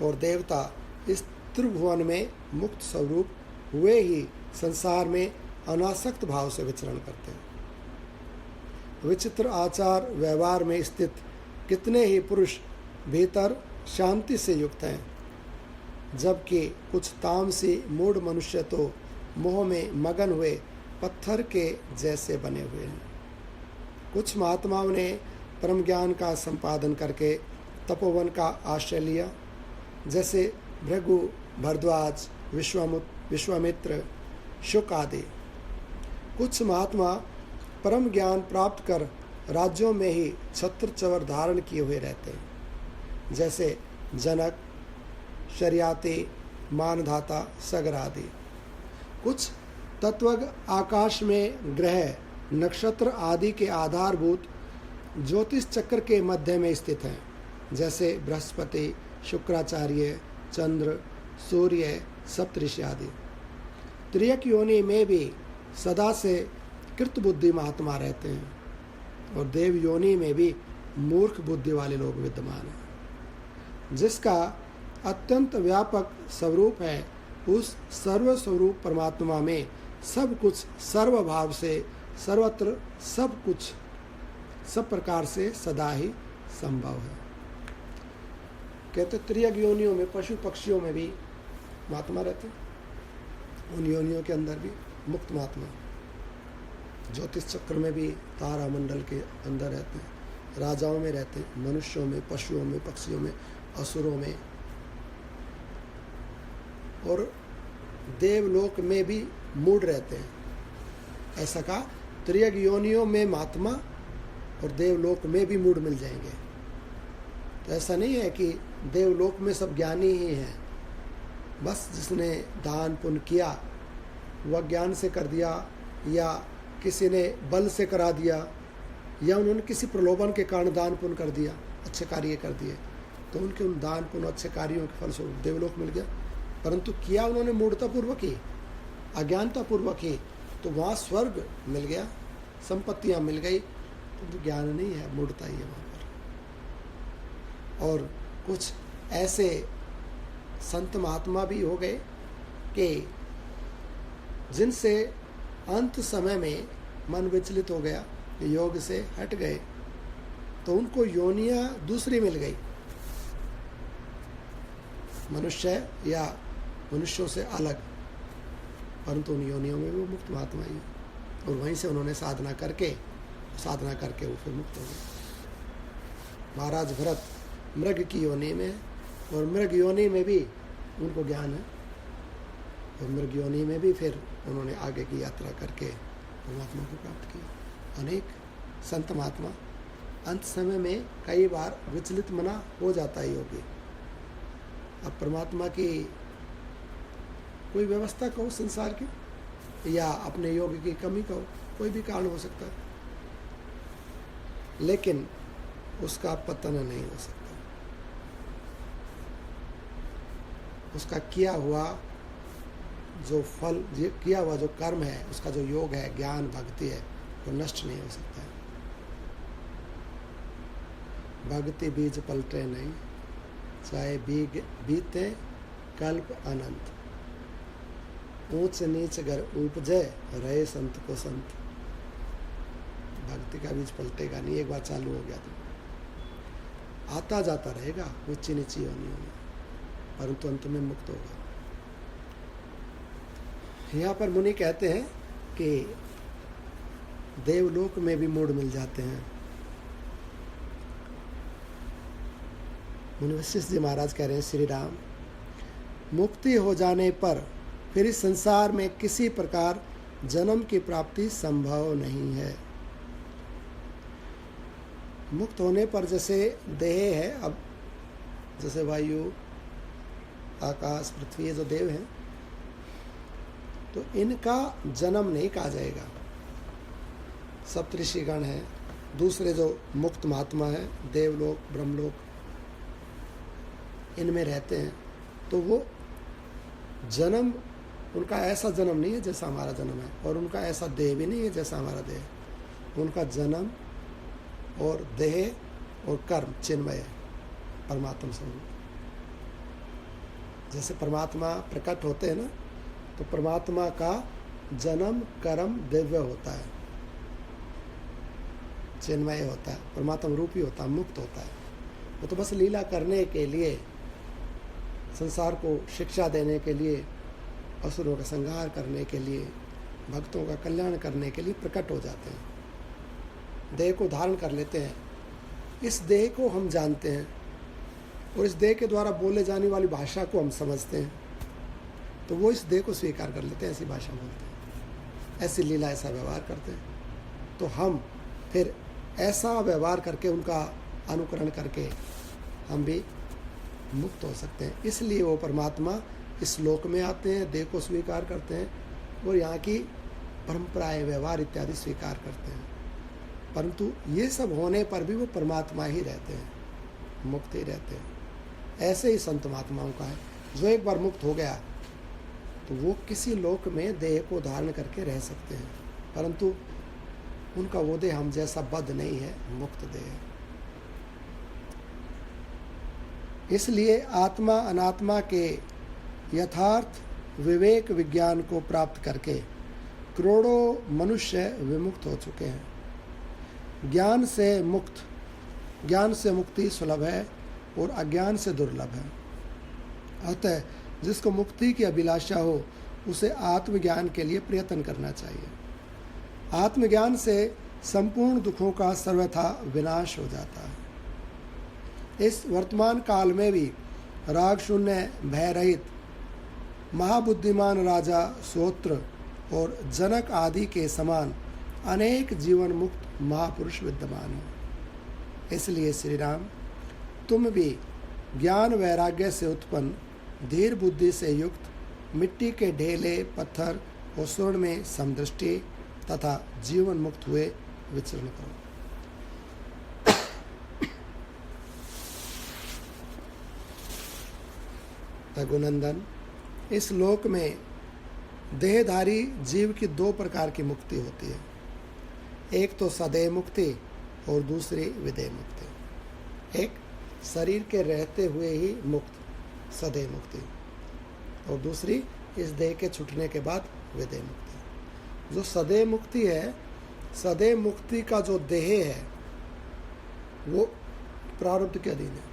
Speaker 1: और देवता इस त्रिभुवन में मुक्त स्वरूप हुए ही संसार में अनासक्त भाव से विचरण करते हैं। विचित्र आचार व्यवहार में स्थित कितने ही पुरुष भीतर शांति से युक्त हैं, जबकि कुछ तामसी मूढ़ मनुष्य तो मोह में मगन हुए पत्थर के जैसे बने हुए हैं। कुछ महात्माओं ने परम ज्ञान का संपादन करके तपोवन का आश्रय लिया, जैसे भृगु, भरद्वाज, विश्वामित्र, शुक आदि। कुछ महात्मा परम ज्ञान प्राप्त कर राज्यों में ही छत्र चवर धारण किए हुए रहते हैं, जैसे जनक, शर्याती, मानधाता, सगर आदि। कुछ तत्वज्ञ आकाश में ग्रह, नक्षत्र आदि के आधारभूत ज्योतिष चक्र के मध्य में स्थित हैं, जैसे बृहस्पति, शुक्राचार्य, चंद्र, सूर्य, सप्तऋषि आदि। त्रियक योनि में भी सदा से कृत बुद्धि महात्मा रहते हैं, और देव योनि में भी मूर्ख बुद्धि वाले लोग विद्यमान हैं। जिसका अत्यंत व्यापक स्वरूप है, उस सर्वस्वरूप परमात्मा में सब कुछ सर्वभाव से सर्वत्र सब कुछ सब प्रकार से सदा ही संभव है। कहते त्रियक योनियों में, पशु पक्षियों में भी महात्मा रहते हैं, उन योनियों के अंदर भी मुक्त महात्मा। ज्योतिष चक्र में भी तारा मंडल के अंदर रहते हैं, राजाओं में रहते हैं, मनुष्यों में, पशुओं में, पक्षियों में, असुरों में, और देवलोक में भी मूढ़ रहते हैं। ऐसा कहा, त्रियक योनियों में महात्मा और देवलोक में भी मूढ़ मिल जाएंगे। तो ऐसा नहीं है कि देवलोक में सब ज्ञानी ही हैं, बस जिसने दान पुण्य किया वह ज्ञान से कर दिया, या किसी ने बल से करा दिया, या उन्होंने किसी प्रलोभन के कारण दान पुण्य कर दिया, अच्छे कार्य कर दिए, तो उनके उन दान पुण्य अच्छे कार्यों के फलस्वरूप देवलोक मिल गया। परंतु किया उन्होंने मूढ़तापूर्वक ही, अज्ञानतापूर्वक ही, तो वहाँ स्वर्ग मिल गया, संपत्तियाँ मिल गई, तो ज्ञान नहीं है, मूढ़ता ही है वहाँ पर। और कुछ ऐसे संत महात्मा भी हो गए कि जिनसे अंत समय में मन विचलित हो गया, योग से हट गए, तो उनको योनियां दूसरी मिल गई, मनुष्य या मनुष्यों से अलग, परंतु उन योनियों में वो मुक्त महात्मा ही, और वहीं से उन्होंने साधना करके वो फिर मुक्त हो गए। महाराज भरत मृग की योनि में, और मृग योनि में भी उनको ज्ञान है, और मृग योनि में भी फिर उन्होंने आगे की यात्रा करके परमात्मा को प्राप्त किया। अनेक संत महात्मा अंत समय में कई बार विचलित मना हो जाता है योगी। अब परमात्मा की कोई व्यवस्था कहो संसार की, या अपने योग की कमी कहो, कोई भी कारण हो सकता है, लेकिन उसका पतन नहीं हो सकता। उसका किया हुआ जो फल, किया हुआ जो कर्म है, उसका जो योग है, ज्ञान, भक्ति है, वो नष्ट नहीं हो सकता है। भक्ति बीज पलटे नहीं, चाहे बीते कल्प अनंत। ऊंच नीच घर उपजे, रहे संत को संत। भक्ति का बीज पलटेगा नहीं, एक बार चालू हो गया तो आता जाता रहेगा ऊंची नीची योनियों में, परंतु अंत में मुक्त होगा। यहाँ पर मुनि कहते हैं कि देवलोक में भी मूढ़ मिल जाते हैं। मुनि वशिष्ठ जी महाराज कह रहे हैं, श्री राम, मुक्ति हो जाने पर फिर इस संसार में किसी प्रकार जन्म की प्राप्ति संभव नहीं है। मुक्त होने पर जैसे देह है, अब जैसे वायु, आकाश, पृथ्वी, जो देव हैं, तो इनका जन्म नहीं कहा जाएगा। सप्तऋषिगण हैं, दूसरे जो मुक्त महात्मा हैं, देवलोक, ब्रह्मलोक, इनमें रहते हैं, तो वो जन्म, उनका ऐसा जन्म नहीं है जैसा हमारा जन्म है, और उनका ऐसा देह भी नहीं है जैसा हमारा देह। उनका जन्म और देह और कर्म चिन्मय है, परमात्मा स्वरूप। जैसे परमात्मा प्रकट होते हैं ना, तो परमात्मा का जन्म कर्म दिव्य होता है, चिन्मय होता है, परमात्मा रूपी होता है, मुक्त होता है। वो तो बस लीला करने के लिए, संसार को शिक्षा देने के लिए, असुरों का संहार करने के लिए, भक्तों का कल्याण करने के लिए प्रकट हो जाते हैं, देह को धारण कर लेते हैं। इस देह को हम जानते हैं और इस देह के द्वारा बोले जाने वाली भाषा को हम समझते हैं, तो वो इस देह को स्वीकार कर लेते हैं, ऐसी भाषा बोलते हैं, ऐसी लीला, ऐसा व्यवहार करते हैं। तो हम फिर ऐसा व्यवहार करके, उनका अनुकरण करके हम भी मुक्त हो सकते हैं। इसलिए वो परमात्मा इस लोक में आते हैं, देह को स्वीकार करते हैं और यहाँ की परंपराएं, व्यवहार इत्यादि स्वीकार करते हैं। परंतु ये सब होने पर भी वो परमात्मा ही रहते हैं, मुक्त ही रहते हैं। ऐसे ही संत महात्माओं का है, जो एक बार मुक्त हो गया तो वो किसी लोक में देह को धारण करके रह सकते हैं, परंतु उनका वो देह हम जैसा बद्ध नहीं है, मुक्त देह है। इसलिए आत्मा अनात्मा के यथार्थ विवेक विज्ञान को प्राप्त करके करोड़ों मनुष्य विमुक्त हो चुके हैं। ज्ञान से मुक्ति सुलभ है और अज्ञान से दुर्लभ है। अतः जिसको मुक्ति की अभिलाषा हो उसे आत्मज्ञान के लिए प्रयत्न करना चाहिए। आत्मज्ञान से संपूर्ण दुखों का सर्वथा विनाश हो जाता है। इस वर्तमान काल में भी राग शून्य, भय रहित महाबुद्धिमान राजा सोत्र और जनक आदि के समान अनेक जीवन मुक्त महापुरुष विद्यमान हैं। इसलिए श्री राम, तुम भी ज्ञान वैराग्य से उत्पन्न धीर बुद्धि से युक्त मिट्टी के ढेले, पत्थर और स्वर्ण में समदृष्टि तथा जीवन मुक्त हुए विचरण करो। रघुनंदन, इस लोक में देहधारी जीव की दो प्रकार की मुक्ति होती है, एक तो सदेह मुक्ति और दूसरी विदेह मुक्ति। एक शरीर के रहते हुए ही मुक्त सदेह मुक्ति, और दूसरी इस देह के छूटने के बाद विदेह मुक्ति। जो सदेह मुक्ति है, सदेह मुक्ति का जो देह है वो प्रारब्ध के अधीन है।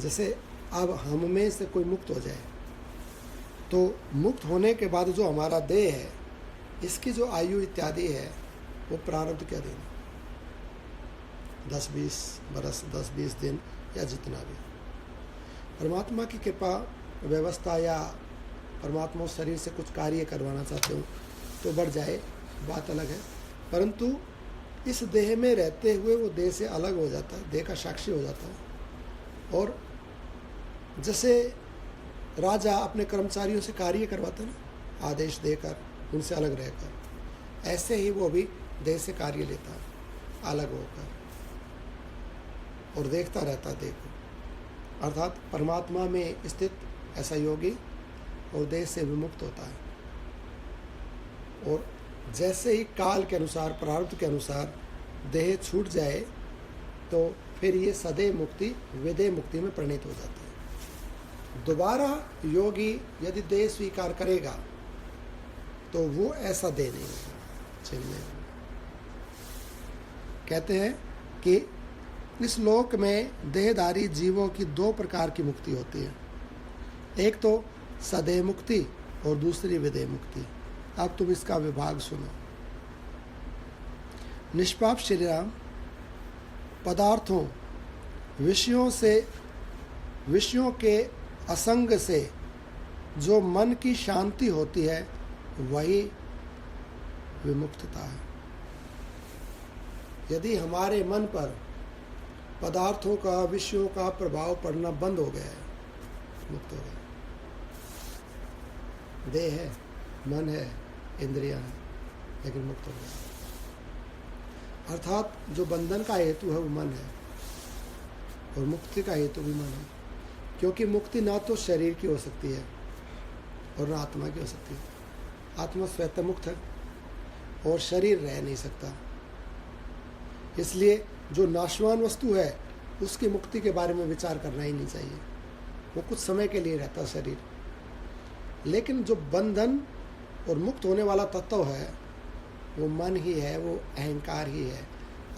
Speaker 1: जैसे अब हम में से कोई मुक्त हो जाए तो मुक्त होने के बाद जो हमारा देह है, इसकी जो आयु इत्यादि है वो प्रारब्ध के अधीन है। 10-20 बरस, 10-20 दिन या जितना भी। परमात्मा की कृपा व्यवस्था या परमात्मा उस शरीर से कुछ कार्य करवाना चाहते हो तो बढ़ जाए, बात अलग है। परंतु इस देह में रहते हुए वो देह से अलग हो जाता है, देह का साक्षी हो जाता है। और जैसे राजा अपने कर्मचारियों से कार्य करवाता है ना, आदेश देकर, उनसे अलग रहकर, ऐसे ही वो भी देह से कार्य लेता है, अलग होकर, और देखता रहता देह को। अर्थात परमात्मा में स्थित ऐसा योगी और देह से विमुक्त होता है। और जैसे ही काल के अनुसार, प्रारब्ध के अनुसार देह छूट जाए तो फिर ये सदेह मुक्ति विदेह मुक्ति में परिणित हो जाती है। दोबारा योगी यदि देह स्वीकार करेगा तो वो ऐसा देह नहीं होगा, चिन्ह। कहते हैं कि इस लोक में देहधारी जीवों की दो प्रकार की मुक्ति होती है, एक तो सदेह मुक्ति और दूसरी विदेह मुक्ति। अब तुम इसका विभाग सुनो। निष्पाप श्री राम, पदार्थों, विषयों के असंग से जो मन की शांति होती है वही विमुक्तता है। यदि हमारे मन पर पदार्थों का, विषयों का प्रभाव पड़ना बंद हो गया है, मुक्त हो गया। देह है, मन है, इंद्रियां हैं, लेकिन मुक्त हो गया। अर्थात जो बंधन का हेतु है वो मन है और मुक्ति का हेतु भी मन है। क्योंकि मुक्ति ना तो शरीर की हो सकती है और ना आत्मा की हो सकती है। आत्मा स्वतः मुक्त है और शरीर रह नहीं सकता। इसलिए जो नाशवान वस्तु है उसकी मुक्ति के बारे में विचार करना ही नहीं चाहिए। वो कुछ समय के लिए रहता है शरीर, लेकिन जो बंधन और मुक्त होने वाला तत्व है वो मन ही है, वो अहंकार ही है।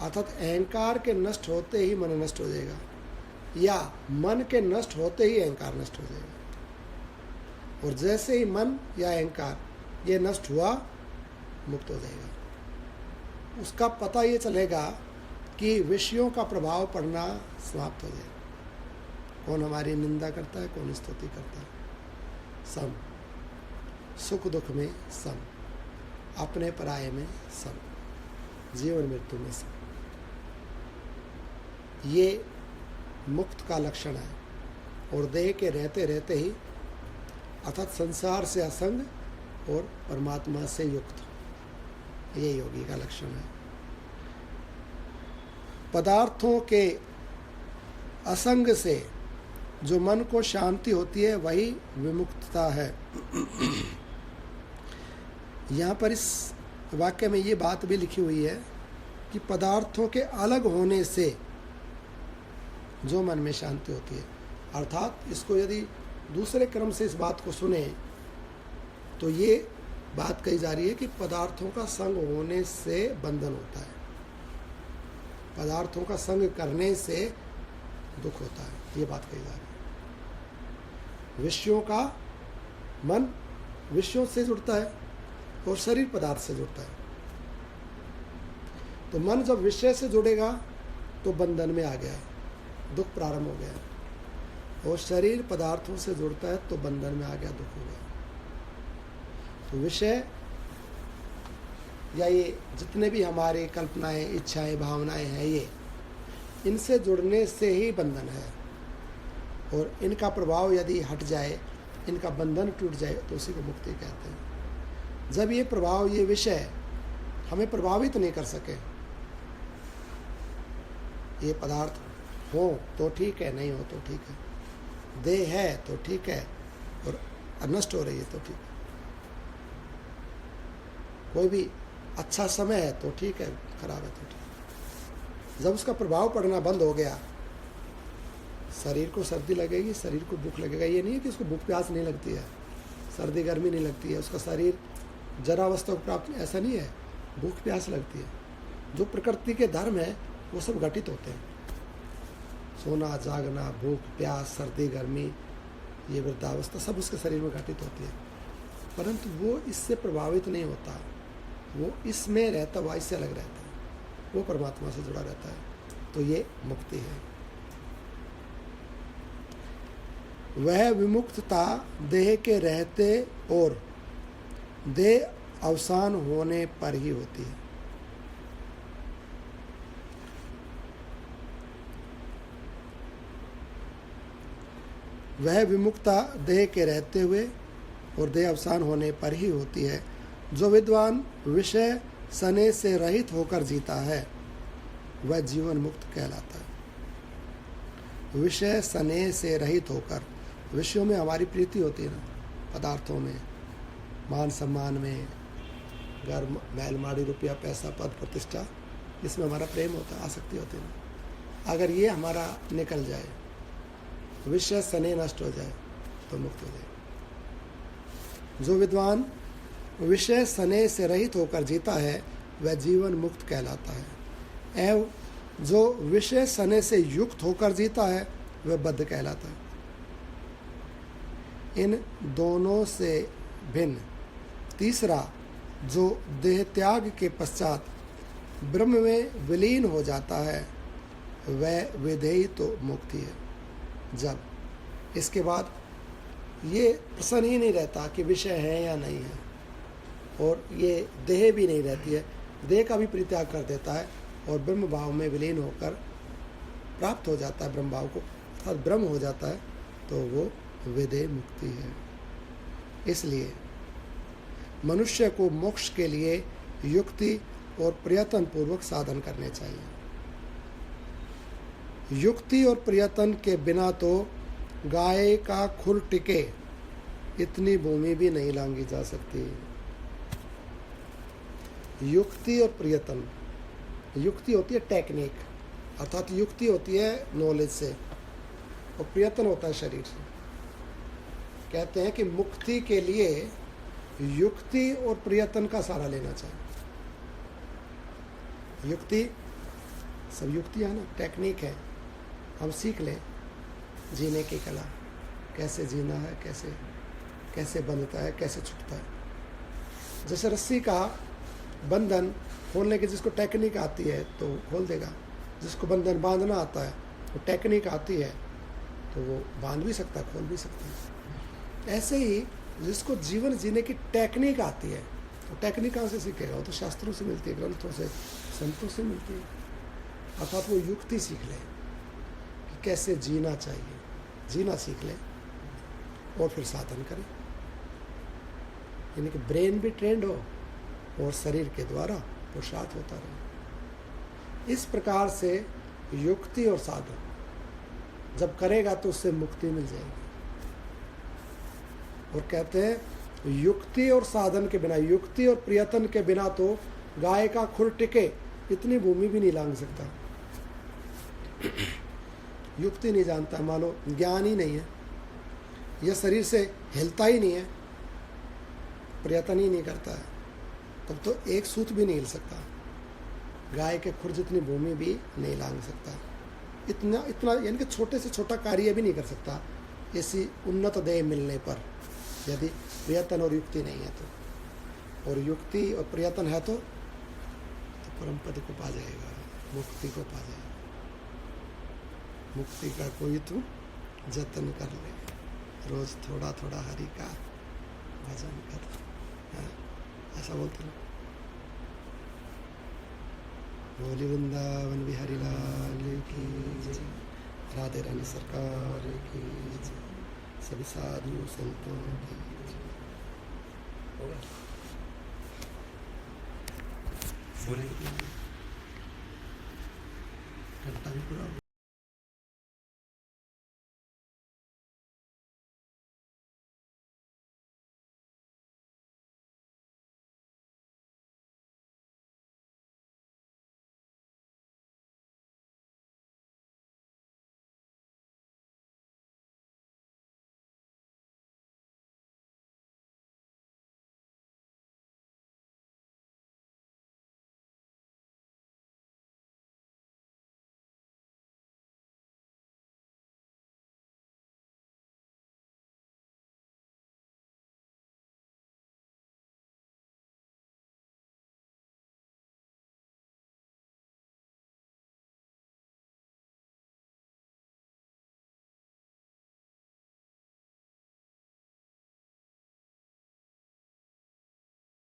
Speaker 1: अर्थात अहंकार के नष्ट होते ही मन नष्ट हो जाएगा, या मन के नष्ट होते ही अहंकार नष्ट हो जाएगा। और जैसे ही मन या अहंकार ये नष्ट हुआ, मुक्त हो जाएगा। उसका पता ये चलेगा कि विषयों का प्रभाव पड़ना समाप्त हो जाएगा। कौन हमारी निंदा करता है, कौन स्तुति करता है, सम, सुख दुख में सम, अपने पराये में सम, जीवन मृत्यु में सम। ये मुक्त का लक्षण है। और देह के रहते रहते ही अर्थात संसार से असंग और परमात्मा से युक्त, ये योगी का लक्षण है। पदार्थों के असंग से जो मन को शांति होती है वही विमुक्तता है। यहाँ पर इस वाक्य में ये बात भी लिखी हुई है कि पदार्थों के अलग होने से जो मन में शांति होती है। अर्थात इसको यदि दूसरे क्रम से इस बात को सुने तो ये बात कही जा रही है कि पदार्थों का संग होने से बंधन होता है, पदार्थों का संग करने से दुख होता है, ये बात कही जा रही है। विषयों का मन विषयों से जुड़ता है और शरीर पदार्थ से जुड़ता है। तो मन जब विषय से जुड़ेगा तो बंधन में आ गया, दुख प्रारंभ हो गया, और शरीर पदार्थों से जुड़ता है तो बंधन में आ गया, दुख हो गया। तो विषय या ये जितने भी हमारे कल्पनाएं, इच्छाएं, भावनाएं हैं, ये इनसे जुड़ने से ही बंधन है। और इनका प्रभाव यदि हट जाए, इनका बंधन टूट जाए तो उसी को मुक्ति कहते हैं। जब ये प्रभाव, ये विषय हमें प्रभावित नहीं कर सके, ये पदार्थ हो तो ठीक है, नहीं हो तो ठीक है, देह है तो ठीक है और नष्ट हो रही है तो ठीक है, कोई भी अच्छा समय है तो ठीक है, खराब है तो ठीक है। जब उसका प्रभाव पड़ना बंद हो गया, शरीर को सर्दी लगेगी, शरीर को भूख लगेगा। ये नहीं है कि उसको भूख प्यास नहीं लगती है, सर्दी गर्मी नहीं लगती है, उसका शरीर जरावस्था को प्राप्त, ऐसा नहीं है, भूख प्यास लगती है। जो प्रकृति के धर्म है वो सब घटित होते हैं, सोना, जागना, भूख, प्यास, सर्दी, गर्मी, ये वृद्धावस्था सब उसके शरीर में घटित होती है, परंतु वो इससे प्रभावित नहीं होता, वो इसमें रहता, वह इससे अलग रहता है, वो परमात्मा से जुड़ा रहता है। तो ये मुक्ति है। वह विमुक्तता देह के रहते और देह अवसान होने पर ही होती है। वह विमुक्तता देह के रहते हुए और देह अवसान होने पर ही होती है। जो विद्वान विषय सने से रहित होकर जीता है वह जीवन मुक्त कहलाता है। विषय सने से रहित होकर, विषयों में हमारी प्रीति होती है ना, पदार्थों में, मान सम्मान में, घर, महल, माड़ी, रुपया, पैसा, पद, प्रतिष्ठा, इसमें हमारा प्रेम होता है, आसक्ति होती है ना। अगर ये हमारा निकल जाए, विषय सने नष्ट हो जाए तो मुक्त हो जाए। जो विद्वान विषय सने से रहित होकर जीता है वह जीवन मुक्त कहलाता है, एवं जो विषय सने से युक्त होकर जीता है वह बद्ध कहलाता है। इन दोनों से भिन्न तीसरा, जो देह त्याग के पश्चात ब्रह्म में विलीन हो जाता है वह विधेयी तो मुक्ति है। जब इसके बाद ये प्रश्न ही नहीं रहता कि विषय है या नहीं है, और ये देह भी नहीं रहती है, देह का भी परित्याग कर देता है और ब्रह्म भाव में विलीन होकर प्राप्त हो जाता है, ब्रह्म भाव को, अर्थात ब्रह्म हो जाता है, तो वो विधेय मुक्ति है। इसलिए मनुष्य को मोक्ष के लिए युक्ति और प्रयत्न पूर्वक साधन करने चाहिए। युक्ति और प्रयत्न के बिना तो गाय का खुर टिके इतनी भूमि भी नहीं लांगी जा सकती। युक्ति और प्रयत्न, युक्ति होती है टेक्निक, अर्थात युक्ति होती है नॉलेज से, और प्रयत्न होता है शरीर से। कहते हैं कि मुक्ति के लिए युक्ति और प्रयत्न का सहारा लेना चाहिए। युक्ति, सब युक्तियाँ ना, टेक्निक है, हम सीख लें जीने की कला, कैसे जीना है, कैसे कैसे बंधता है, कैसे छूटता है। जैसे रस्सी का बंधन खोलने की जिसको टेक्निक आती है तो खोल देगा, जिसको बंधन बांधना आता है, वो टेक्निक आती है तो वो बांध भी सकता है, खोल भी सकता है। ऐसे ही जिसको जीवन जीने की टेक्निक आती है, तो टेक्निक कहाँ से सीखेगा? वो तो शास्त्रों से मिलती है, ग्रंथों से, संतों से मिलती है। अर्थात वो युक्ति सीख ले कि कैसे जीना चाहिए, जीना सीख ले और फिर साधन करे। यानी कि ब्रेन भी ट्रेंड हो और शरीर के द्वारा पुरुषार्थ होता रहे। इस प्रकार से युक्ति और साधन जब करेगा तो उससे मुक्ति मिल जाएगी। और कहते हैं युक्ति और साधन के बिना, युक्ति और प्रयत्न के बिना तो गाय का खुर टिके इतनी भूमि भी नहीं लांग सकता। युक्ति नहीं जानता, मानो ज्ञान ही नहीं है, यह शरीर से हिलता ही नहीं है, प्रयत्न ही नहीं करता है, तब तो एक सूत भी नहीं हिल सकता। गाय के खुर जितनी भूमि भी नहीं लांग सकता, इतना यानी कि छोटे से छोटा कार्य भी नहीं कर सकता ऐसी उन्नत देह मिलने पर, यदि प्रयत्न और युक्ति नहीं है तो। और युक्ति और प्रयत्न है तो परम पद को पा जाएगा, मुक्ति को पा जाएगा। मुक्ति का कोई तू जतन कर ले, रोज थोड़ा थोड़ा हरि का भजन कर, ऐसा बोलते हैं। बोली वृंदावन बिहारी लाल की जय, राधे रानी सरकार की जय, सभी साधु संतों की जय। घंटा भी पूरा हो गया।